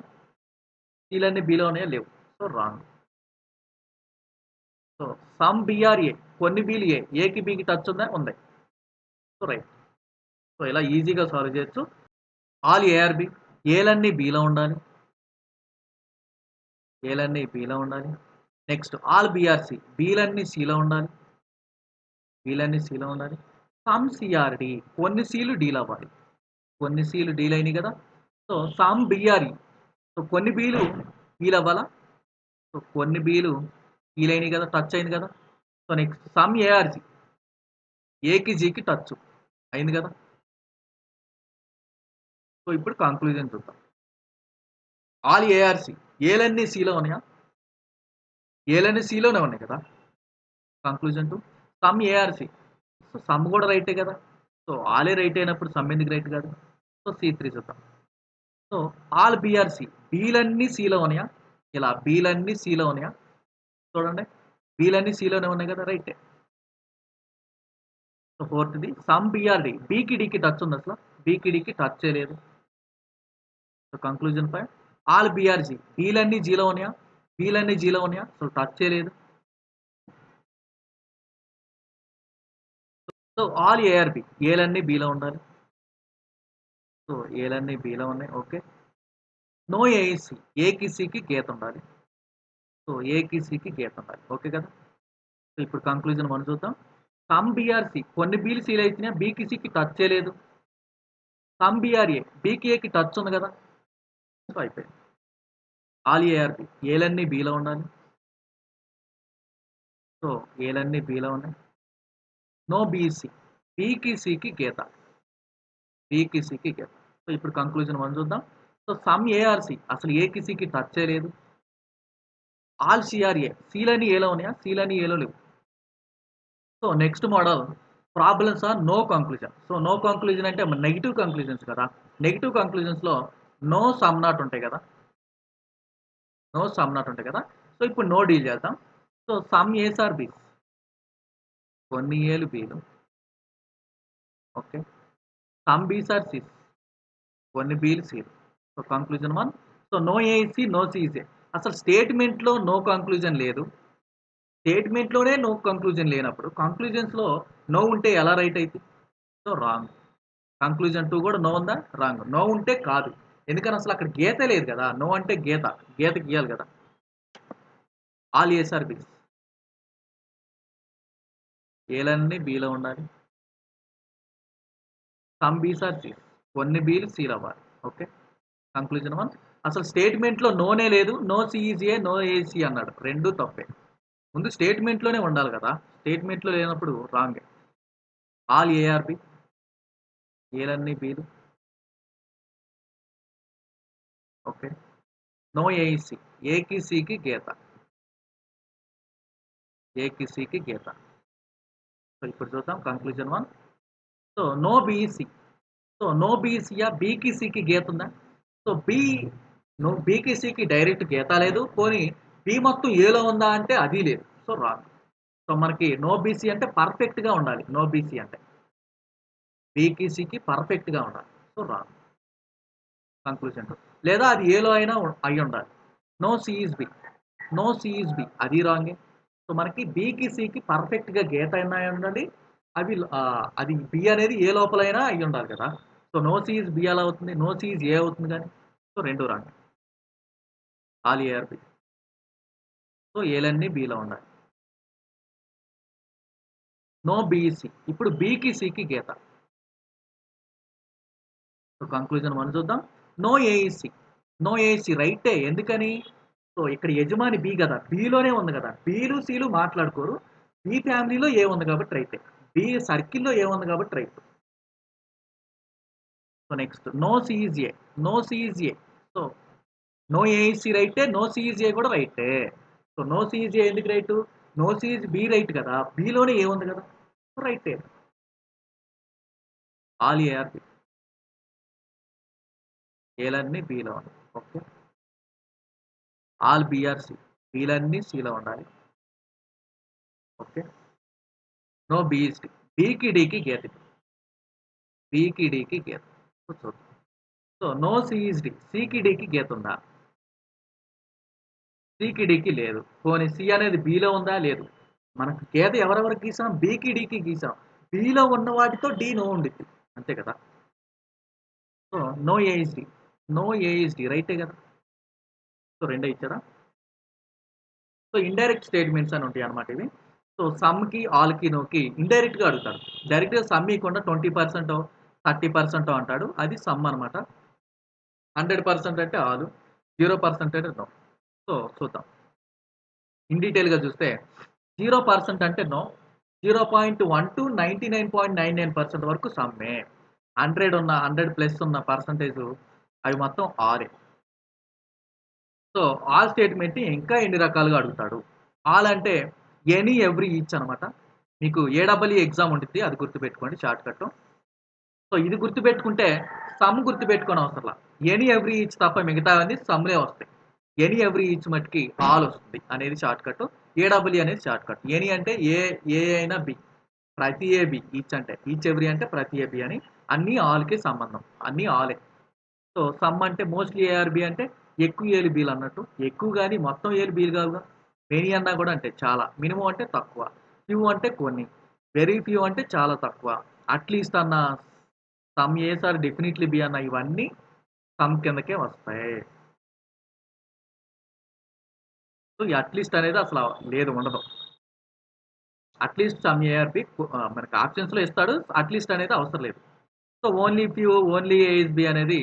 సీలన్నీ బిలో ఉన్నాయా? లేవు. So wrong. So some B are A. కొన్ని బీలు ఏకి బికి టచ్ ఉందా? ఉంది. So right. సో ఇలా ఈజీగా సాల్వ్ చేయొచ్చు. All A are B. ఏలన్నీ బిలో ఉండాలి. ఏలన్నీ బిలో ఉండాలి. Next all B are C. బీలన్నీ సిలో ఉండాలి. బీలన్నీ సిలో ఉండాలి. Some C are D. కొన్ని సీలు డీల్ అవ్వాలి. కొన్ని సీలు డీల్ అయినాయి కదా. So some బిఆర్ఈ. సో కొన్ని బీలు డీల్ అవ్వాలా. సో కొన్ని బీలు డీల్ అయినాయి కదా. టచ్ అయింది కదా. So next some ARC. ఏకి జీకి టచ్ అయింది కదా. సో ఇప్పుడు కంక్లూజన్ చూద్దాం. All A are C. ఏలన్నీ సిలో ఉన్నాయా? ఏలన్నీ సిలోనే ఉన్నాయి కదా! Conclusion 2 some ARC. So, some కూడా రైటే కదా! సో, ఆలే రైట్ అయినప్పుడు సమ్ ఎందుకు రైట్ కాదు? సో, సి3 చూద్దాం. So, all బీఆర్‌సి. బీలన్నీ సిలో ఉన్నాయా? ఇలా బీలన్నీ సిలో ఉన్నాయా? చూడండి. బీలన్నీ సిలోనే ఉన్నాయి కదా! రైటే. సో, ఫోర్త్‌ది సమ్ బీఆర్‌డి. బీకి డీకి టచ్ ఉందా అసల? బీకి డీకి టచ్చే లేదు. So, conclusion 5 all B are G. బీలన్నీ జీలో ఉన్నాయా? బీలన్నీ జీలో ఉన్నాయా? సో, టచ్చే లేదు. So, all A are B. ఏలన్నీ బిలో ఉండాలి. సో, ఏలన్నీ బిలో ఉన్నాయి. ఓకే. No A is C. ఏకి సికి గీత ఉండాలి. సో, ఏకి సికి గీత ఉండాలి. ఓకే కదా! సో, ఇప్పుడు కంక్లూజన్ 1 చూద్దాం. Some B are C. కొన్ని బీలు సీల్ అయితున్నాయా? బీకి సికి టచ్చే లేదు. Some B are A. బీకి ఏకి టచ్ ఉంది కదా! సో, అయిపోయింది. All A are B. ఏలన్నీ బిలో ఉండాలి. సో, ఏలన్నీ బిలో ఉన్నాయి. No B C. బీకి సికి గీత. బీకి సికి గీత. సో, ఇప్పుడు కంక్లూజన్ 1 చూద్దాం. So, some ARC. అసలు ఏకి సికి టచ్చే లేదు. All CRA. సీలన్నీ ఏలో ఉన్నాయా? సీలన్నీ ఏలో లేవు. So, next model problems are no conclusion. So, no conclusion అంటే నెగెటివ్ కంక్లూజన్స్ కదా! నెగెటివ్ కంక్లూజన్స్‌లో నో, సమ్ నాట్ ఉంటాయి కదా! నో, సమ్ నాట్ ఉంటాయి కదా! సో, ఇప్పుడు నో డీల్ చేద్దాం. So, some A's are B's. కొన్ని ఏలు బీలు. ఓకే. సమ్ బీస్ ఆర్ సీస్. కొన్ని బీలు సీలు. So, conclusion 1. So, no A is C, no C is A. అసలు స్టేట్‌మెంట్‌లో నో కంక్లూజన్ లేదు. స్టేట్‌మెంట్‌లోనే నో కంక్లూజన్ లేనప్పుడు కంక్లూజన్స్‌లో నో ఉంటే ఎలా రైట్ అయిద్ది? So, wrong. కంక్లూజన్ 2 కూడా నో ఉందా? రాంగ్. నో ఉంటే కాదు. ఎందుకని అసలు అక్కడ గీతే లేదు కదా! నో అంటే గీత. గీత గీయాలి కదా! All ace are B's. ఏలన్నీ బిలో ఉండాలి. సమ్ బీస్ ఆర్ సీస్. కొన్ని బీలు సీలు అవ్వాలి. ఓకే. కంక్లూజన్ 1. అసలు స్టేట్‌మెంట్‌లో నోనే లేదు. No C is A, no A C అన్నాడు. రెండూ తప్పే. ముందు స్టేట్‌మెంట్‌లోనే ఉండాలి కదా! స్టేట్‌మెంట్‌లో లేనప్పుడు రాంగే. All A are B. ఏలన్నీ బిలు. Okay. No A is C. ఏకి సికి గీత. ఏకి సికి గీత. సో, ఇప్పుడు చూద్దాం conclusion 1. So, no B is C. So, no బీఈసీయా? బీకి సికి గీత ఉందా? సో, నో బీకి సికి డైరెక్ట్ గీత లేదు. పోనీ బి మొత్తం ఏలో ఉందా అంటే అది లేదు. So, wrong. సో, మనకి నో బీసీ అంటే పర్ఫెక్ట్‌గా ఉండాలి. నో బీసీ అంటే. బీకి సికి పర్ఫెక్ట్‌గా ఉండాలి. So, wrong. కంక్లూజన్ 2. లేదా అది ఏలో అయినా అయ్యుండాలి. No C is B. No C is B. అది రాంగే. సో, మనకి బీకి సికి పర్ఫెక్ట్‌గా గీత అయినా ఉండాలి. అది బి అనేది ఏ లోపలైనా అయ్యుండాలి కదా! So, no C is B ఎలా అవుతుంది? నో సి ఈజ్ ఏ అవుతుంది గాని. So, 2 wrong. All A are B. So, ఏలన్నీ బిలో ఉండాలి. No B is C. ఇప్పుడు బీకి సికి గీత. సో, కంక్లూజన్ 1 చూద్దాం. No AEC. నో ఏఈసీ రైటే. ఎందుకని? సో, ఇక్కడ యజమాని బి గదా! బిలోనే ఉంది గదా! బిలు, సిలు మాట్లాడుకోరు. బి ఫ్యామిలీలో ఏ ఉంది కాబట్టి రైటే. బి సర్కిల్‌లో ఏ ఉంది కాబట్టి right. So, next no C is A. No C is A. So, no A is C రైటే. నో సి ఈజ్ ఏ కూడా రైటే. So, no C is A ఎందుకు right? No C is B right కదా! బిలోనే A ఉంది కదా! సో, రైటే. All A are B. ఏలన్నీ బిలో ఉన్నాయి. Okay. All B are C. బిలన్నీ సిలో ఉండాలి. Okay. No B is D. బికి డికి గీత. బికి డికి గీత. సో, చూద్దాం. So, no C is D. సికి డికి గీత ఉందా? సికి డికి లేదు. పోనీ సి అనేది బిలో ఉందా? లేదు. మనకు గీత ఎవరెవరికి గీసాం? బికి డికి గీసాం. బిలో ఉన్న వాటితో డి నో ఉండిద్ది. అంతే కదా! So, no A is D. No A is D రైటే కదా! సో, రెండే ఇచ్చారా? సో, ఇండైరెక్ట్ స్టేట్మెంట్స్ అని ఉంటాయన్నమాట ఇవి. సో, సమ్‌కి, ఆల్‌కి, నోకి ఇండైరెక్ట్‌గా అడుగుతాడు. డైరెక్ట్‌గా సమ్ ఇయ్యకుండా 20% 30% అంటాడు. అది సమ్ అనమాట. 100% అంటే ఆల్. 0% అంటే నో. సో, చూద్దాం. ఇన్ డీటెయిల్‌గా చూస్తే 0% అంటే నో. 0.1-99.99% వరకు సమ్మే. 100 ప్లస్ ఉన్న పర్సెంటేజ్ అవి మొత్తం ఆరే. సో ఆల్ స్టేట్మెంట్ ఇంకా ఎన్ని రకాలుగా అడుగుతాడు. ఆల్ అంటే ఎనీ ఎవ్రీ ఈచ్ అనమాట. మీకు ఏడబ్ల్యూ ఎగ్జామ్ ఉంటుంది, అది గుర్తుపెట్టుకోండి షార్ట్ కట్. సో ఇది గుర్తుపెట్టుకుంటే సమ్ గుర్తుపెట్టుకోని అవసరంలా. ఎనీ ఎవ్రీ ఈచ్ తప్ప మిగతావన్నీ సమ్లే వస్తాయి. ఎనీ ఎవ్రీ ఈచ్ మట్టికి ఆల్ వస్తుంది అనేది షార్ట్ కట్. ఏడబ్ల్యూ అనేది షార్ట్ కట్. ఎనీ అంటే ఏ అయినా బి, ప్రతి ఏ బి, ఈచ్ అంటే ఈచ్ ఎవ్రీ అంటే ప్రతి ఏ బి అని. అన్నీ ఆల్కి సంబంధం, అన్నీ ఆలే. సో సమ్ అంటే మోస్ట్లీ ఏఆర్బి అంటే ఎక్కువ ఏలు బీలు అన్నట్టు. ఎక్కువ కానీ మొత్తం ఏలు బీలు కావుగా. మెనీ అన్నా కూడా అంటే చాలా, మినిమం అంటే తక్కువ, ఫ్యూ అంటే కొన్ని, వెరీ ఫ్యూ అంటే చాలా తక్కువ, అట్లీస్ట్ అన్న, some A sir definitely be అన్న, ఇవన్నీ సమ్ కిందకే వస్తాయి. సో ఈ అట్లీస్ట్ అనేది అసలు లేదు, ఉండదు. అట్లీస్ట్ సమ్ ఏఆర్బి మనకి ఆప్షన్స్లో ఇస్తాడు, అట్లీస్ట్ అనేది అవసరం లేదు. So only few, only A is B అనేది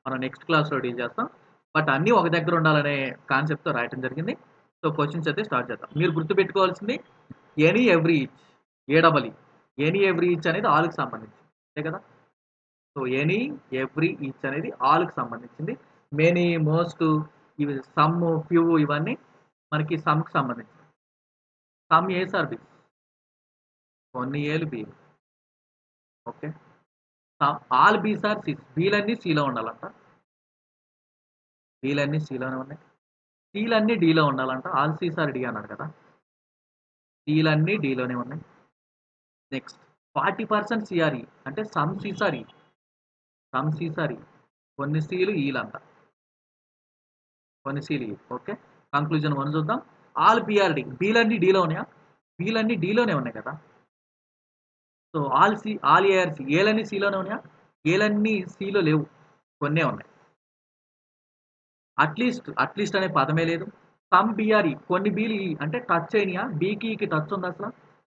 మనం నెక్స్ట్ క్లాస్లో డీల్ చేస్తాం. బట్ అన్నీ ఒక దగ్గర ఉండాలనే కాన్సెప్ట్తో రాయటం జరిగింది. సో క్వశ్చన్స్ అయితే స్టార్ట్ చేద్దాం. మీరు గుర్తుపెట్టుకోవాల్సింది ఎనీ ఎవ్రీ ఈచ్, ఏడబల్ ఎనీ ఎవ్రీ ఈచ్ అనేది ఆల్కి సంబంధించి, అంతే కదా. సో ఎనీ ఎవ్రీ ఈచ్ అనేది ఆల్కి సంబంధించింది. మెనీ, మోస్ట్, ఇవి సమ్, ఫ్యూ ఇవన్నీ మనకి సమ్కి సంబంధించింది. సమ్ ఏ సార్ బి, కొన్ని ఏలు బి. Okay. All B are C, బీలన్నీ సిలో ఉండాలంట. డీలన్నీ సిలోనే ఉన్నాయి. సీలన్నీ డీలో ఉండాలంట. ఆల్ సీస్ ఆర్ డి అన్నాడు కదా. సీలన్నీ డీలోనే ఉన్నాయి. నెక్స్ట్ 40% సిఆర్ఈ అంటే సమ్ సీసార్ ఈ, సమ్ సీసార్ ఈ, కొన్ని సీలు ఈలంట, కొన్ని సీలు ఈ. ఓకే. కంక్లూజన్ 1 చూద్దాం. ఆల్ బిఆర్డి, బీలన్నీ డీలో ఉన్నాయా? బీలన్నీ డీలోనే ఉన్నాయి కదా. సో ఆల్ ఏఆర్సి, ఏలన్నీ సీలోనే ఉన్నాయా? ఏలన్నీ సీలో లేవు, కొన్నే ఉన్నాయి. అట్లీస్ట్ అనే పదమే లేదు. సమ్ బిఆర్ఈ, కొన్ని బీలు అంటే టచ్ అయినాయా? బీకి టచ్ ఉంది అసలు?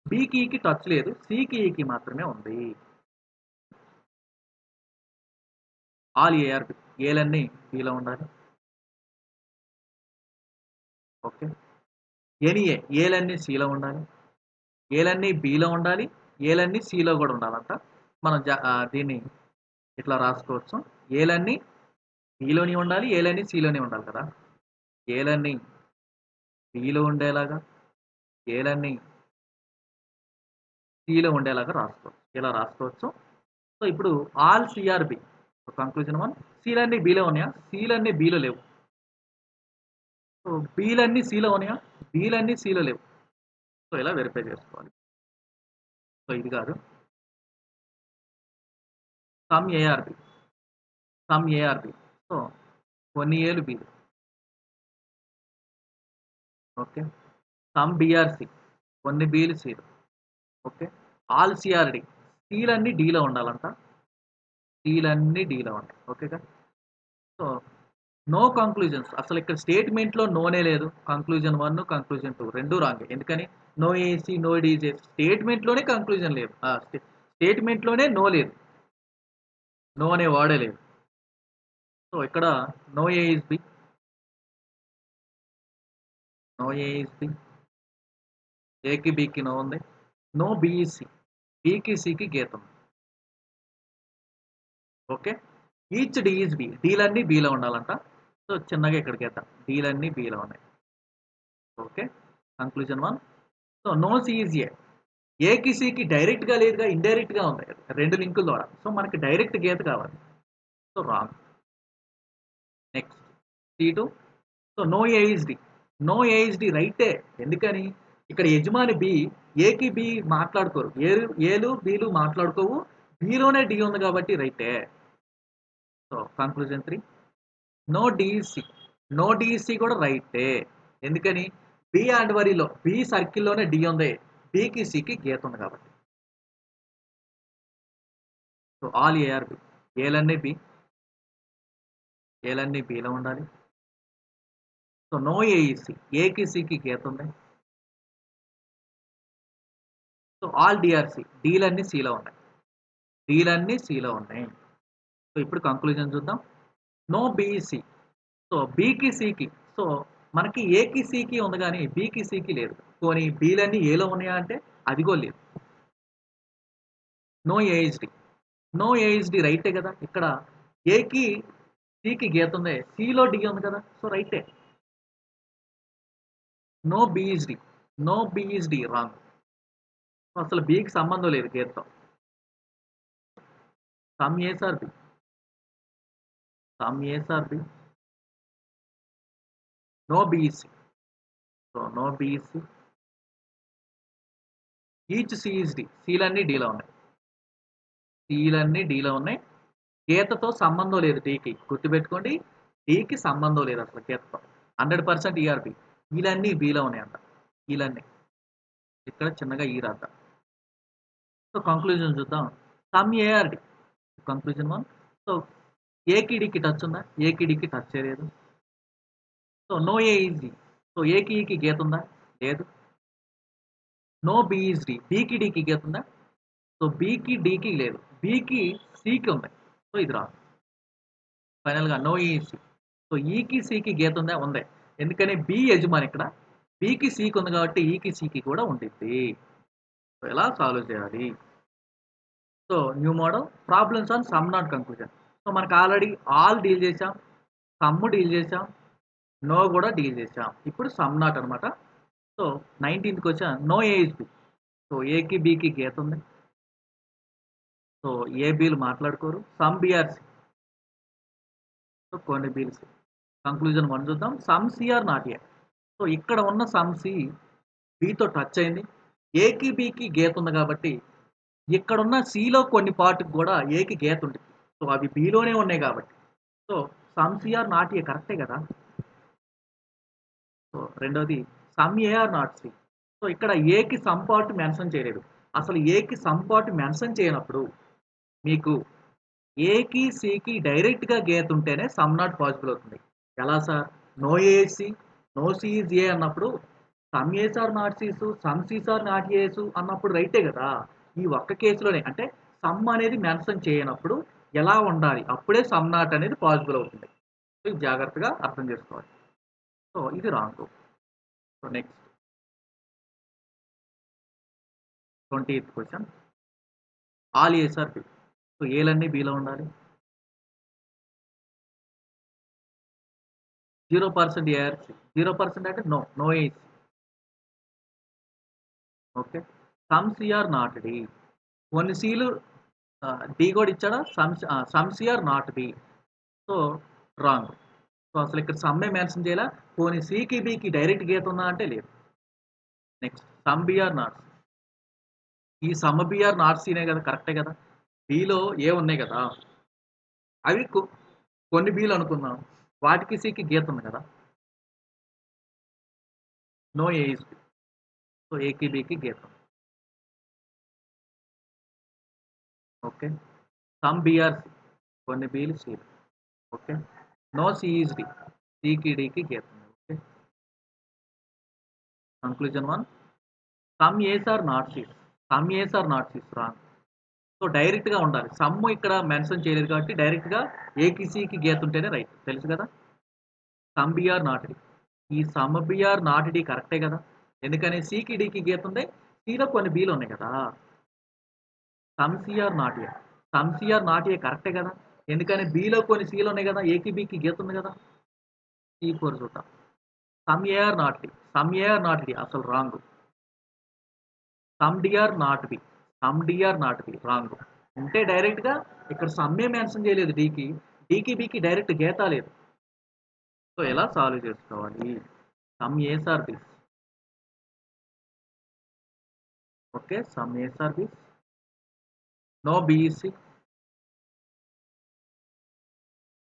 బీకి టచ్ లేదు, సికి మాత్రమే ఉంది. ఆల్ ఏఆర్బి, ఏలన్నీ బీలో ఉండాలి. ఓకే. ఎనీఏ, ఏలన్నీ సిలో ఉండాలి. ఏలన్నీ బీలో ఉండాలి, ఏలన్నీ సిలో కూడా ఉండాలంట. మనం దీన్ని ఇట్లా రాసుకోవచ్చు. ఏలన్నీ బీలోని ఉండాలి, ఏలన్నీ సిలోనే ఉండాలి కదా. ఏలన్నీ బీలో ఉండేలాగా, ఏలన్నీ సిలో ఉండేలాగా రాసుకోవచ్చు, ఇలా రాసుకోవచ్చు. సో ఇప్పుడు ఆల్ సిఆర్బి, కంక్లూజన్ 1, సీలన్నీ బీలో ఉన్నాయా? సీలన్నీ బీలో లేవు. సో బీలన్నీ సిలో ఉన్నాయా? బీలన్నీ సిలో లేవు. సో ఇలా వెరిఫై చేసుకోవాలి. సో ఇది కాదు. Some ARB, some ARB. So కొన్ని ఏలు బీలు. ఓకే. సమ్ బిఆర్సి, కొన్ని బీలు సీలు. ఓకే. ఆల్ సిఆర్డి, సీలన్నీ డీలో ఉండాలంట. సీలన్నీ డీలో ఉంటాయి. ఓకేగా. సో నో కంక్లూజన్స్, అసలు ఇక్కడ స్టేట్మెంట్లో నోనే లేదు. కంక్లూజన్ 1, కంక్లూజన్ 2 రెండు రాంగ్. ఎందుకని? నో ఏసీ, నో డీజే, స్టేట్మెంట్లోనే కంక్లూజన్ లేదు, స్టేట్మెంట్లోనే నో లేదు, నో అనే వాడే లేదు. సో ఇక్కడ no A is B, no A is B, ఏకి బికి నో ఉంది. నో బిఈసి, బికి సికి గీత ఉంది. Okay. Each D is B, డీలన్నీ బీలో ఉండాలంట. సో చిన్నగా ఇక్కడ గీత, డీలన్నీ బీలో ఉన్నాయి. Okay. Conclusion 1. So no C is A, ఏకి సికి డైరెక్ట్గా లేదుగా, ఇండైరెక్ట్గా ఉంది రెండు లింకుల ద్వారా. సో మనకి డైరెక్ట్ గీత కావాలి. So wrong. Next C2. So no A is D, no A is D రైటే. ఎందుకని? ఇక్కడ యజమాని బి, ఏకి బి మాట్లాడుకోరు, ఏలు బీలు మాట్లాడుకోవు, బిలోనే డి ఉంది కాబట్టి రైటే. So conclusion 3. No D is C, no D is C కూడా రైటే. ఎందుకని? బి అండ్ వరిలో బి సర్కిల్లోనే డి ఉంది, బికి సికి గీత ఉంది కాబట్టి. సో ఆల్ ఏఆర్బి, ఏలన్నీ బి, ఏలన్నీ బిలో ఉండాలి. సో నో ఏఈసి, ఏకి సికి గీత ఉంది. సో ఆల్ డిఆర్సి, డీలన్నీ సిలో ఉన్నాయి, డీలన్నీ సిలో ఉన్నాయి. సో ఇప్పుడు కంక్లూజన్ చూద్దాం. నో బిఈసి, సో బికి సికి, సో మనకి ఏకి సికి ఉంది కానీ బికి సికి లేదు. పోనీ బీలన్నీ ఏలో ఉన్నాయా అంటే అదిగో లేదు. నో ఏహెచ్డి, నో ఏహెచ్డి రైటే కదా. ఇక్కడ ఏకి సికి గీత ఉంది, సిలో డి ఉంది కదా. సో రైటే. No B is D. No B is D wrong. అసలు బికి సంబంధం లేదు గేర్‌తో. Some A's are B. Some A's are B. No B is C. So no B is C. Each C is D. సిలన్నీ డిలో ఉన్నాయి. సిలన్నీ డిలో ఉన్నాయి. గీతతో సంబంధం లేదు డీకి. గుర్తుపెట్టుకోండి. డీకి సంబంధం లేదు అసలు గీతతో. 100% ఈఆర్‌బి. ఈలన్నీ బిలో ఉన్నాయంట. ఈలన్నీ. ఇక్కడ చిన్నగా ఈ రాద్దాం. సో కంక్లూజన్ చూద్దాం. Some A are D. కంక్లూజన్ 1. సో ఏకి డీకి టచ్ ఉందా? ఏకి డీకి టచ్ లేదు. So no A is D. So ఏకి ఈకి గీత ఉందా? లేదు. No B is D. బికి డీకి గీత ఉందా? సో బికి డీకి లేదు. బికి సికి ఉంది. సో ఇది రాంగ్. ఫైనల్‌గా నో ఈ సి. సో ఈకి సికి గీత ఉందా? ఉంది. ఎందుకని బి యజమాని ఇక్కడ. బికి సికి ఉంది కాబట్టి ఈకి సికి కూడా ఉండిద్ది. సో ఎలా సాల్వ్ చేయాలి? So new model problems on some not conclusion. So మనకు ఆల్రెడీ ఆల్ డీల్ చేసాం. సమ్ డీల్ చేసాం. నో కూడా డీల్ చేసాం. ఇప్పుడు సమ్ నాట్ అనమాట. So 19th question no A is B. So ఏకి బికి గీత ఉంది. సో ఏ బిలు మాట్లాడుకోరు. Some B are C. సో కొన్ని బిల్స్. కంక్లూజన్ 1 చూద్దాం. Some C are not A. So ఇక్కడ ఉన్న సమ్ సి బితో టచ్ అయింది. ఏకి బికి గీత ఉంది కాబట్టి ఇక్కడున్న సిలో కొన్ని పార్ట్‌కి కూడా ఏకి గీత ఉంటుంది. సో అవి బిలోనే ఉన్నాయి కాబట్టి. So some C are not A కరెక్టే కదా! సో రెండోది some A are not C. So ఇక్కడ ఏకి సమ్ పార్ట్ మెన్షన్ చేయలేదు. అసలు ఏకి సమ్ పార్ట్ మెన్షన్ చేయనప్పుడు మీకు ఏకి సికి డైరెక్ట్‌గా గీత ఉంటేనే సమ్ నాట్ పాసిబుల్ అవుతుంది. ఎలా sir? No A C, no C is A అన్నప్పుడు some A's are not C's, some C's are not A's అన్నప్పుడు రైటే కదా! ఈ ఒక్క కేసులోనే అంటే సమ్ అనేది మెన్షన్ చేయనప్పుడు ఎలా ఉండాలి? అప్పుడే సమ్ నాట్ అనేది పాసిబుల్ అవుతుంది. సో ఇది జాగ్రత్తగా అర్థం చేసుకోవాలి. సో ఇది wrong. So next 20th question. All ace are B. So ఏలన్నీ బిలో ఉండాలి. 0% ఏఆర్‌సి. 0% అంటే no. No A C. Okay. Some C are not D. కొన్ని సిలు డి కూడా ఇచ్చాడా? Some C are not B. So wrong. So అసలు ఇక్కడ సమ్మే మెన్షన్ చేయాలా? పోనీ సికి బికి డైరెక్ట్ గీత ఉందా అంటే లేదు. Next some B are not C. ఈ సమ్ బి ఆర్ నాట్ సినే కదా కరెక్టే కదా! బిలో ఏ ఉన్నాయి కదా! అవి కొన్ని బిలు అనుకుందాం. వాటికి సికి గీత ఉంది కదా! No A is B. So ఏకి బికి గీత ఉంది. Okay. Some B are C. కొన్ని బిలు సిలు. Okay. No C is D. సికి డికి గీత ఉంది. Okay. Conclusion 1. Some A's are not C's. Some A's are not C's wrong. So డైరెక్ట్‌గా ఉండాలి. సమ్ ఇక్కడ మెన్షన్ చేయలేదు కాబట్టి డైరెక్ట్‌గా ఏకి సికి గీత ఉంటేనే రైట్. తెలుసు కదా! Some B are not D. ఈ some B are not D కరెక్టే కదా! ఎందుకని సికి డికి గీత ఉంది. సిలో కొన్ని బిలు ఉన్నాయి కదా! Some C are not A. Some C are not A కరెక్టే కదా! ఎందుకని బిలో కొన్ని సిలు ఉన్నాయి కదా! ఏకి బికి గీత ఉంది కదా! C4 చూద్దాం. Some A are not D. Some A are not D అసలు wrong. Some D are not B. Some D are not B wrong. ఉంటే డైరెక్ట్‌గా ఇక్కడ సమ్మే మెన్షన్ చేయలేదు డీకి. డీకి, బీకి డైరెక్ట్ గీత లేదు. సో ఎలా సాల్వ్ చేసుకోవాలి? Some A's are B's. Okay. Some A's are B's. No B is C.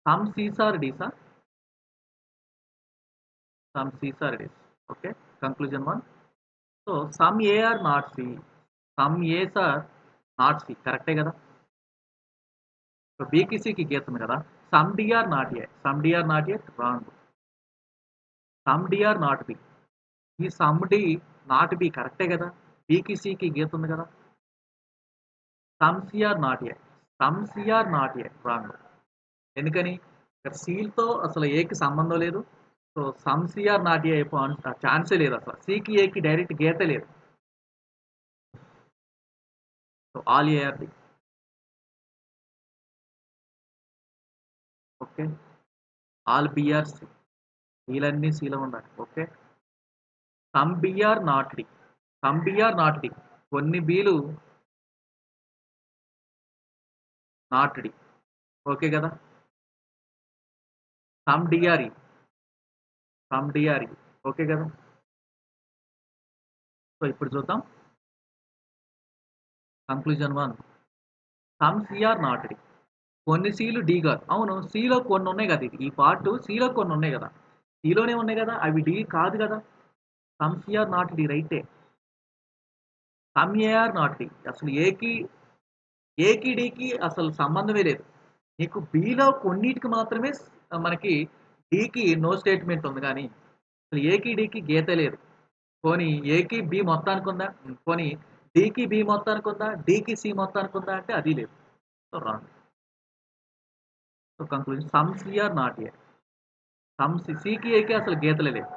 Some C's are డీసా? Some C's are D's. Okay. Conclusion 1. So some A are not C. Some A's are not C కరెక్టే కదా! So బీకి, సికి గీత ఉంది కదా! Some D are not A. Some D are not A wrong. Some D are not B. ఈ some D not B కరెక్టే కదా! బికి, సికి గీత ఉంది కదా! Some C are not A. Some C are not A wrong. ఎందుకని? ఇక్కడ సిలతో అసలు ఏకి సంబంధం లేదు. So some C are not A ఛాన్సే లేదు అసలు. సికి, ఏకి డైరెక్ట్ గీతే లేదు. So all A are D. Okay. All B are C. వీలన్నీ సిలో ఉండాలి. Okay. Some B are not D. Some B are not D. కొన్ని బిలు నాట్ డి. ఓకే కదా. సమ్ డి ఆర్ ఈ. Some D are E. Okay కదా. So ఇప్పుడు చూద్దాం conclusion 1. Some C are not D. కొన్ని సీలు డి కాదు. అవును, సిలో కొన్ని ఉన్నాయి కదా. ఈ పార్ట్ సిలో కొన్ని ఉన్నాయి కదా. సిలోనే ఉన్నాయి కదా, అవి డి కాదు కదా. Some C are not D రైటే. Some A are not D. అసలు ఏకి డికి అసలు సంబంధమే లేదు. నీకు బిలో కొన్నిటికి మాత్రమే మనకి డికి నో స్టేట్మెంట్ ఉంది కానీ అసలు ఏకి డికి గీత లేదు. పోనీ ఏకి బి మొత్తానికి ఉందా, పోనీ డికి బి మొత్తానికి ఉందా, డికి సి మొత్తానికి ఉందా అంటే అది లేదు. So wrong. So conclusion some C are not A. Some సికి ఏకి అసలు గీతలే లేదు.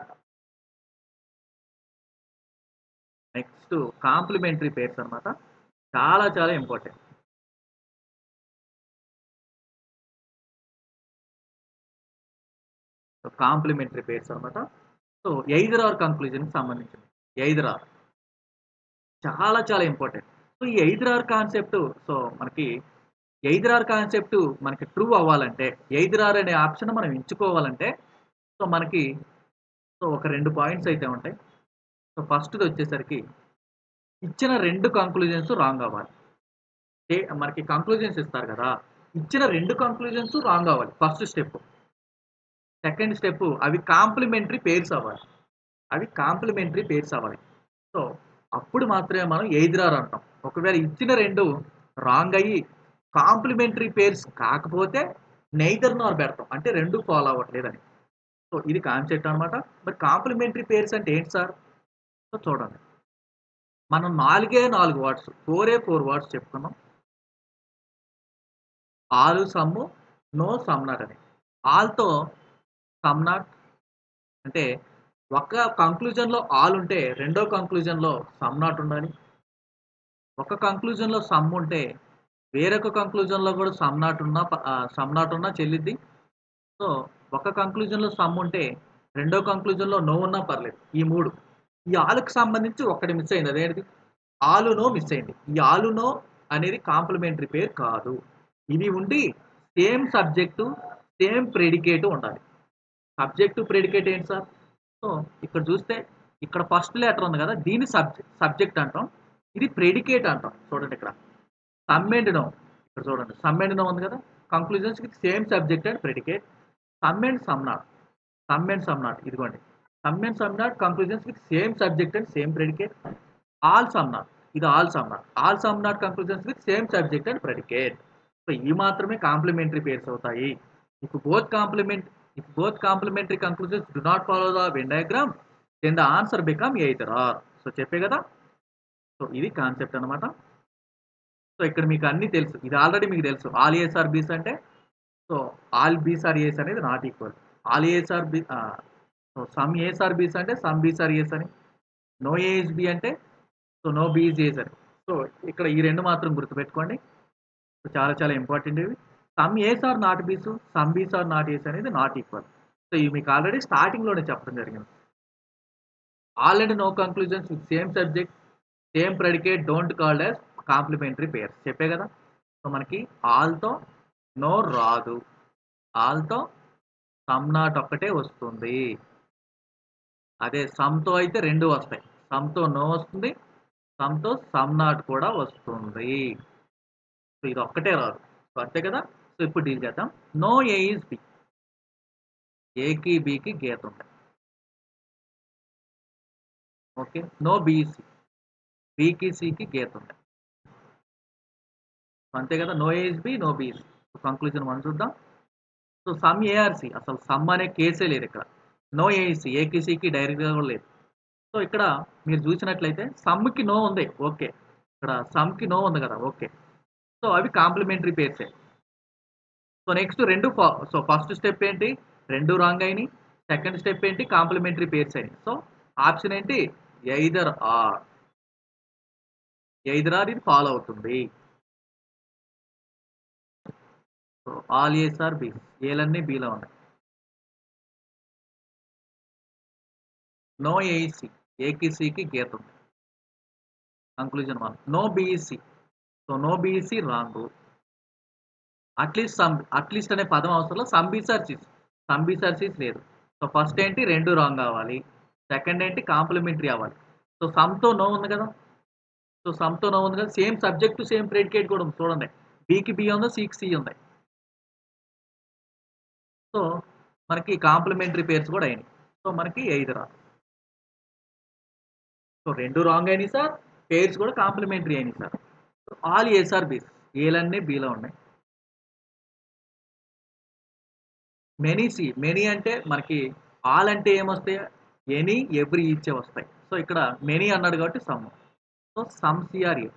నెక్స్ట్ కాంప్లిమెంటరీ పేర్స్ అనమాట. చాలా చాలా ఇంపార్టెంట్. సో కాంప్లిమెంటరీ పేర్స్ అనమాట. సో ఎయిదర్ ఆర్ కంక్లూజన్కి సంబంధించింది. ఎయిదర్ ఆర్ చాలా చాలా ఇంపార్టెంట్. సో ఈ ఎయిదర్ ఆర్ కాన్సెప్ట్, సో మనకి ఎయిదర్ ఆర్ కాన్సెప్ట్ మనకి ట్రూ అవ్వాలంటే, ఎయిదర్ ఆర్ అనే ఆప్షన్ మనం ఎంచుకోవాలంటే సో మనకి సో ఒక 2 పాయింట్స్ అయితే ఉంటాయి. సో ఫస్ట్‌ది వచ్చేసరికి ఇచ్చిన 2 కంక్లూజన్స్ రాంగ్ అవ్వాలి. మనకి కంక్లూజన్స్ ఇస్తారు కదా, ఇచ్చిన 2 కంక్లూజన్స్ రాంగ్ అవ్వాలి ఫస్ట్ స్టెప్. సెకండ్ స్టెప్ అవి కాంప్లిమెంటరీ పేర్స్ అవ్వాలి. అవి కాంప్లిమెంటరీ పేర్స్ అవ్వాలి. సో అప్పుడు మాత్రమే మనం ఎయిదర్ ఆర్ అంటాం. ఒకవేళ ఇచ్చిన 2 రాంగ్ అయ్యి కాంప్లిమెంటరీ పేర్స్ కాకపోతే నెయిదర్ నార్ పెడతాం. అంటే 2 ఫాలో అవ్వట్లేదని. సో ఇది కాన్సెప్ట్ అనమాట. మరి కాంప్లిమెంటరీ పేర్స్ అంటే ఏంటి సార్? సో చూడండి. మనం 4 వర్డ్స్, 4 వర్డ్స్ చెప్పుకున్నాం. All, some, no, some not అని. ఆల్‌తో సమ్ నాట్ అంటే ఒక కంక్లూజన్‌లో ఆల్ ఉంటే రెండో కంక్లూజన్‌లో సమ్ నాట్ ఉండాలి. ఒక కంక్లూజన్‌లో సమ్ ఉంటే వేరొక కంక్లూజన్‌లో కూడా సమ్ నాట్ ఉన్నా చెల్లిద్ది. సో ఒక కంక్లూజన్‌లో సమ్ ఉంటే రెండో కంక్లూజన్‌లో నో ఉన్నా పర్లేదు. ఈ 3. ఈ ఆల్‌కి సంబంధించి ఒక్కటి మిస్ అయింది. అదేంటిది? ఆలు, నో మిస్ అయింది. ఈ ఆలు, నో అనేది కాంప్లిమెంటరీ పేర్ కాదు. ఇవి ఉండి సేమ్ సబ్జెక్టు, సేమ్ ప్రెడికేట్ ఉండాలి. సబ్జెక్టు, ప్రెడికేట్ ఏంటి సార్? సో ఇక్కడ చూస్తే ఇక్కడ ఫస్ట్ లెటర్ ఉంది కదా, దీన్ని సబ్జెక్ట్ అంటాం. ఇది ప్రెడికేట్ అంటాం. చూడండి ఇక్కడ సమ్ అండ్ నో. ఇక్కడ చూడండి సమ్ అండ్ నో ఉంది కదా, conclusions with same subject and predicate. Some and some not. Some and some not ఇదిగోండి. Some and some not conclusions with same subject and same predicate. All some not. ఇది all some not. All some not conclusions with same subject and predicate. So ఇవి మాత్రమే complementary pairs అవుతాయి. If both complementary conclusions do not follow the Venn diagram, then the answer become either or. So చెప్పే కదా. So ఇది concept అనమాట. So ఇక్కడ మీకు అన్ని తెలుసు. ఇది ఆల్రెడీ మీకు తెలుసు. ఆల్ ఏస్ ఆర్ బీస్ అంటే సో ఆల్ బీస్ ఆర్ ఏస్ అనేది not equal. All ace are B so some A's are B's అంటే సమ్ బీస్ ఆర్ ఏస్ అని. నో ఏ ఇస్ బి అంటే so no B is A's అని. So ఇక్కడ ఈ 2 మాత్రం గుర్తుపెట్టుకోండి. సో చాలా చాలా ఇంపార్టెంట్ ఇవి. సమ్ ఏస్ ఆర్ నాట్ బీస్, సమ్ బీస్ ఆర్ నాట్ ఏస్ అనేది నాట్ ఈక్వల్. సో ఇవి మీకు ఆల్రెడీ స్టార్టింగ్‌లోనే చెప్పడం జరిగింది. All and no conclusions with same subject, same predicate don't called as complementary pairs. చెప్పే కదా. సో మనకి ఆల్‌తో నో రాదు. ఆల్‌తో సమ్ నాట్ ఒక్కటే వస్తుంది. అదే సమ్‌తో అయితే 2 వస్తాయి. సమ్‌తో నో వస్తుంది. సమ్‌తో సమ్ నాట్ కూడా వస్తుంది. సో ఇది ఒక్కటే రాదు. సో అంతే కదా. సో ఇప్పుడు డీల్ చేద్దాం. No A is B. ఏకి బికి గీత ఉంది. Okay. No B is C. బికి సికి గీత ఉంది. అంతే కదా. No A is B, no B is C. So conclusion 1 చూద్దాం. So some A are C. అసలు సమ్ అనే కేసే లేదు ఇక్కడ. No A is C. ఏకి సికి డైరెక్ట్‌గా కూడా లేదు. సో ఇక్కడ మీరు చూసినట్లయితే సమ్‌కి నో ఉంది. ఓకే. ఇక్కడ సమ్‌కి నో ఉంది కదా. ఓకే. సో అవి కాంప్లిమెంటరీ పేర్సే. So next 2 so first step ఏంటి? 2 రాంగ్ అయినాయి. సెకండ్ స్టెప్ ఏంటి? కాంప్లిమెంటరీ పేర్స్ అయినాయి. సో ఆప్షన్ ఏంటి? Either or. ఎయిదర్ ఆర్ ఇది ఫాలో అవుతుంది. So all ace are B. ఏలన్నీ బిలో ఉన్నాయి. No A is C. ఏకి సికి గీత ఉంది. Conclusion 1. No B is C. So no B is C wrong. At least అనే పదం అవసరంలో సమ్ బీస్ ఆర్ సిస్. సమ్ బీస్ ఆర్ సిస్ లేదు. సో ఫస్ట్ ఏంటి 2 రాంగ్ అవ్వాలి. సెకండ్ ఏంటి కాంప్లిమెంటరీ అవ్వాలి. సో సమ్‌తో నో ఉంది కదా! సో సమ్‌తో నో ఉంది కదా! Same subject to same predicate కూడా ఉంది చూడండి. బికి బి ఉంది. సికి సి ఉంది. సో మనకి కాంప్లిమెంటరీ పేర్స్ కూడా అయినాయి. సో మనకి 5 రావాలి. సో 2 రాంగ్ అయినాయి సార్. పేర్స్ కూడా కాంప్లిమెంటరీ అయినాయి sir. All ace are B's. ఏలన్నీ బిలో ఉన్నాయి. Many C. మెనీ అంటే మనకి ఆల్ అంటే ఏమొస్తాయి? ఎనీ, ఎవ్రీ, ఈచే వస్తాయి. సో ఇక్కడ మెనీ అన్నాడు కాబట్టి some. So some C are A.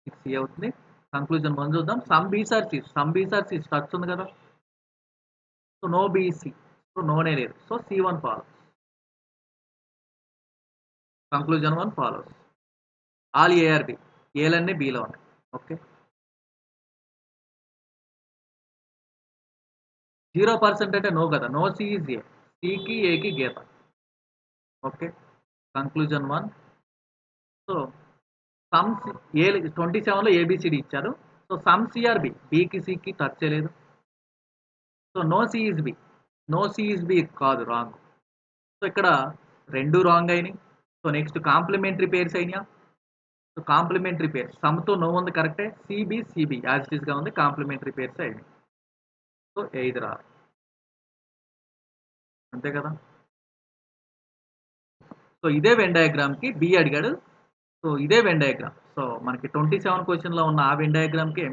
ఇది సి అవుతుంది. కంక్లూజన్ 1 చూద్దాం. సమ్ బీస్ ఆర్ సిస్. సమ్ బీస్ ఆర్ సిస్ టచ్ ఉంది కదా! So no BC. సో నోనే లేదు. So C1 follows. Conclusion 1 follows. All A are B. ఏలన్నీ బిలో ఉన్నాయి. ఓకే. 0% అంటే నో కదా! No C is A. సికి, ఏకి గీత. ఓకే. కంక్లూజన్ 1. సో సమ్స్ ఏ 27లో ఏబిసిడి ఇచ్చారు. So some C are B. బికి, సికి టచ్ చేయలేదు. So no C is B. No C is B కాదు రాంగ్. సో ఇక్కడ 2 రాంగ్ అయినాయి. సో నెక్స్ట్ కాంప్లిమెంటరీ పేర్స్ అయినాయా? So complementary pairs. సమ్‌తో నో ఉంది కరెక్టే. సిబి, సిబి యాజ్ ఇట్ ఈస్‌గా ఉంది. కాంప్లిమెంటరీ పేర్స్ అయినాయి. సో 5 రావాలి. అంతే కదా! సో ఇదే వెన్ డయాగ్రామ్‌కి బి అడిగాడు. సో ఇదే వెన్ డయాగ్రామ్. సో మనకి 27 క్వెషన్‌లో ఉన్న ఆ వెన్ డయాగ్రామ్‌కి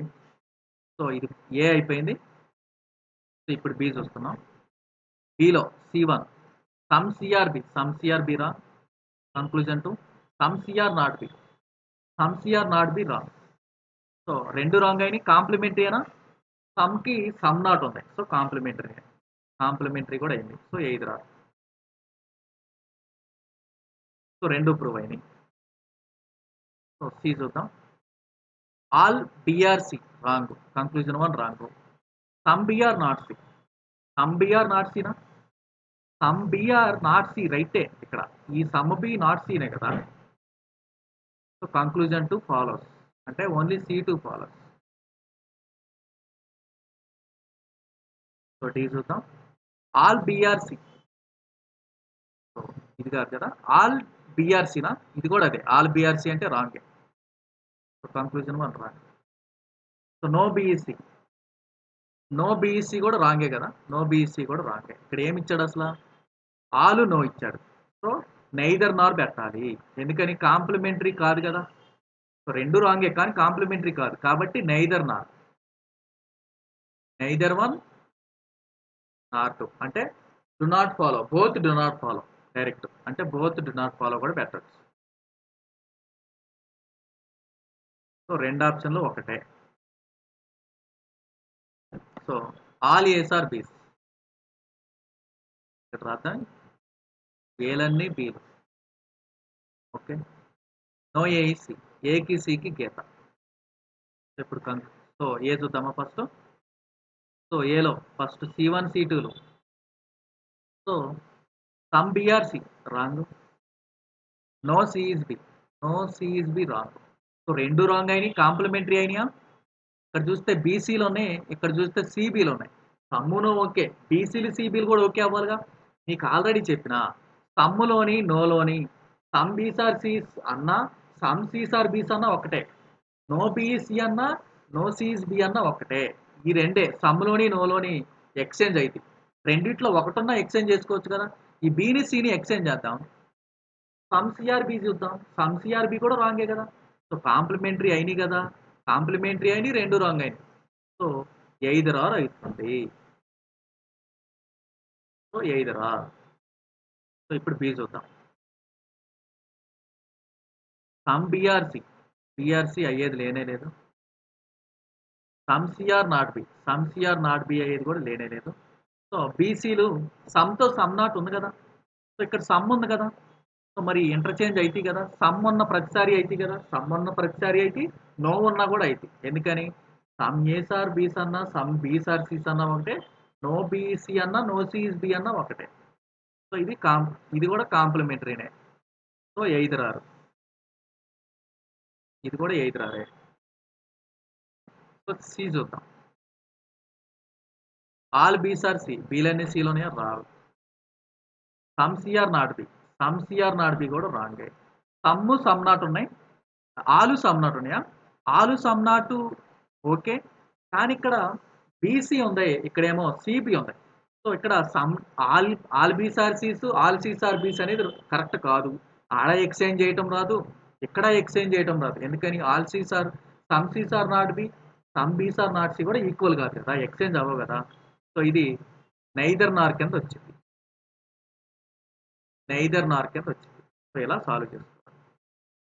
సో ఇది ఏ అయిపోయింది. సో ఇప్పుడు బి చూస్తున్నాం. బిలో C1 some C are B. Some C are B రా. Conclusion 2. Some C are not B. Some C are not B రా. సో 2 రాంగ్ అయినాయి. కాంప్లిమెంటరీయేనా? సమ్‌కి సమ్ నాట్ ఉంది. So complementary. కాంప్లిమెంటరీ కూడా అయింది. సో 5 రావాలి. సో 2 ప్రూవ్ అయినాయి. సో సి చూద్దాం. All B are C wrong. Conclusion 1 wrong. Some B are not C. Some B are not సినా? సమ్ బిఆర్ నాట్ సి రైటే ఇక్కడ. ఈ సమ్ బి నాట్ సినే కదా! So conclusion 2 follows. అంటే only C2 follows. So D చూద్దాం. All B are C. సో ఇది కాదు కదా! ఆల్ బిఆర్‌సినా? ఇది కూడా అదే. ఆల్ బిఆర్‌సి అంటే రాంగే. So conclusion 1 wrong. So no B is C. No B is C కూడా రాంగే కదా! నో బీఈసీ కూడా రాంగే. ఇక్కడ ఏమి ఇచ్చాడు అసల? ఆల్ నో ఇచ్చాడు. సో నైదర్ నార్ పెట్టాలి. ఎందుకని? కాంప్లిమెంటరీ కాదు కదా! సో 2 రాంగే కానీ కాంప్లిమెంటరీ కాదు. కాబట్టి నైదర్ నార్. నైదర్ 1 నార్ 2 అంటే do not follow. Both do not follow. Direct. అంటే బోత్ డు నాట్ ఫాలో కూడా పెట్టొచ్చు. సో 2 ఆప్షన్‌లు ఒకటే. So all ace are Bs. ఇక్కడ రాద్దాం. ఏలన్నీ బీలు. Okay. No A is C. ఏకి, సికి గీత. ఇప్పుడు సో ఏ చూద్దామా ఫస్ట్? సో ఏలో ఫస్ట్ C1, C2లు. So some B are C wrong. No C is B. No C is B wrong. So 2 wrong అయినాయి. కాంప్లిమెంటరీ అయినాయా? ఇక్కడ చూస్తే బీసీలోనే, ఇక్కడ చూస్తే సిబిలోనే. సమ్మును ఓకే. బీసీలు, సిబిలు కూడా ఓకే అవ్వాలిగా. మీకు ఆల్రెడీ చెప్పిన సమ్ములోని, నోలోని సమ్ బీస్ ఆర్ సీస్ అన్నా, సమ్ సీస్ ఆర్ బీస్ అన్నా ఒకటే. నో బీఈసీ అన్నా, నో సీస్ బి అన్నా ఒకటే. ఈ రెండే సమ్‌లోని, నోలోని ఎక్స్‌చేంజ్ అయితాయి. రెండిట్లో ఒకటున్నా ఎక్స్‌చేంజ్ చేసుకోవచ్చు కదా! ఈ బిని, సిని ఎక్స్‌చేంజ్ చేద్దాం. సమ్ సిఆర్‌బి చూద్దాం. సమ్ సిఆర్‌బి కూడా రాంగే కదా! సో కాంప్లిమెంటరీ అయినాయి కదా! కాంప్లిమెంటరీ అయినాయి, 2 రాంగ్ అయినాయి. సో ఎయిదర్ ఆర్ అవుతుంది. So either are. సో ఇప్పుడు బి చూద్దాం. Some BRC. బిఆర్‌సి అయ్యేది లేనే లేదు. Some C are not B. Some C are not B అయ్యేది కూడా లేనే లేదు. సో బీసీలు సమ్‌తో సమ్ నాట్ ఉంది కదా! సో ఇక్కడ సమ్ ఉంది కదా! సో మరి ఇంటర్చేంజ్ అయితాయి కదా! సమ్ ఉన్న ప్రతిసారి అయితాయి కదా! సమ్ ఉన్న ప్రతిసారి అయితాయి. నో ఉన్నా కూడా అయితాయి. ఎందుకని? సమ్ ఏస్ ఆర్ బీస్ అన్నా, సమ్ బీస్ ఆర్ సీస్ అన్నా ఒకటే. నో బీసీ అన్నా, నో సీస్ బి అన్నా ఒకటే. సో ఇది కూడా కాంప్లిమెంటరీనే. సో ఎయిదర్ ఆర్, ఇది కూడా ఎయిదర్ ఆరే. సో సి చూద్దాం. ఆల్ బీస్ ఆర్ సి, బీలన్నీ సిలోనే రావు. Some C are not B, some C are not B కూడా రాంగే. సమ్ సమ్ నాట్ ఉన్నాయి, ఆలు సమ్ నాట్ ఉన్నాయా? ఆలు సమ్ నాట్ ఓకే, కానీ ఇక్కడ బీసీ ఉంది, ఇక్కడేమో సిబి ఉంది. సో ఇక్కడ సమ్ ఆల్ ఆల్ బీస్ are C's, all C's are B's అనేది కరెక్ట్ కాదు. ఆడ ఎక్స్చేంజ్ చేయటం రాదు, ఇక్కడ ఎక్స్చేంజ్ చేయటం రాదు. ఎందుకని all C's are, some C's are not B, some బీస్ ఆర్ నాట్ సి కూడా ఈక్వల్ కాదు కదా, ఎక్స్చేంజ్ అవ్వవు కదా. సో ఇది నైదర్ నార్ కింద వచ్చింది, నైదర్ నార్ కింద వచ్చింది. సో ఇలా సాల్వ్ చేస్తాం.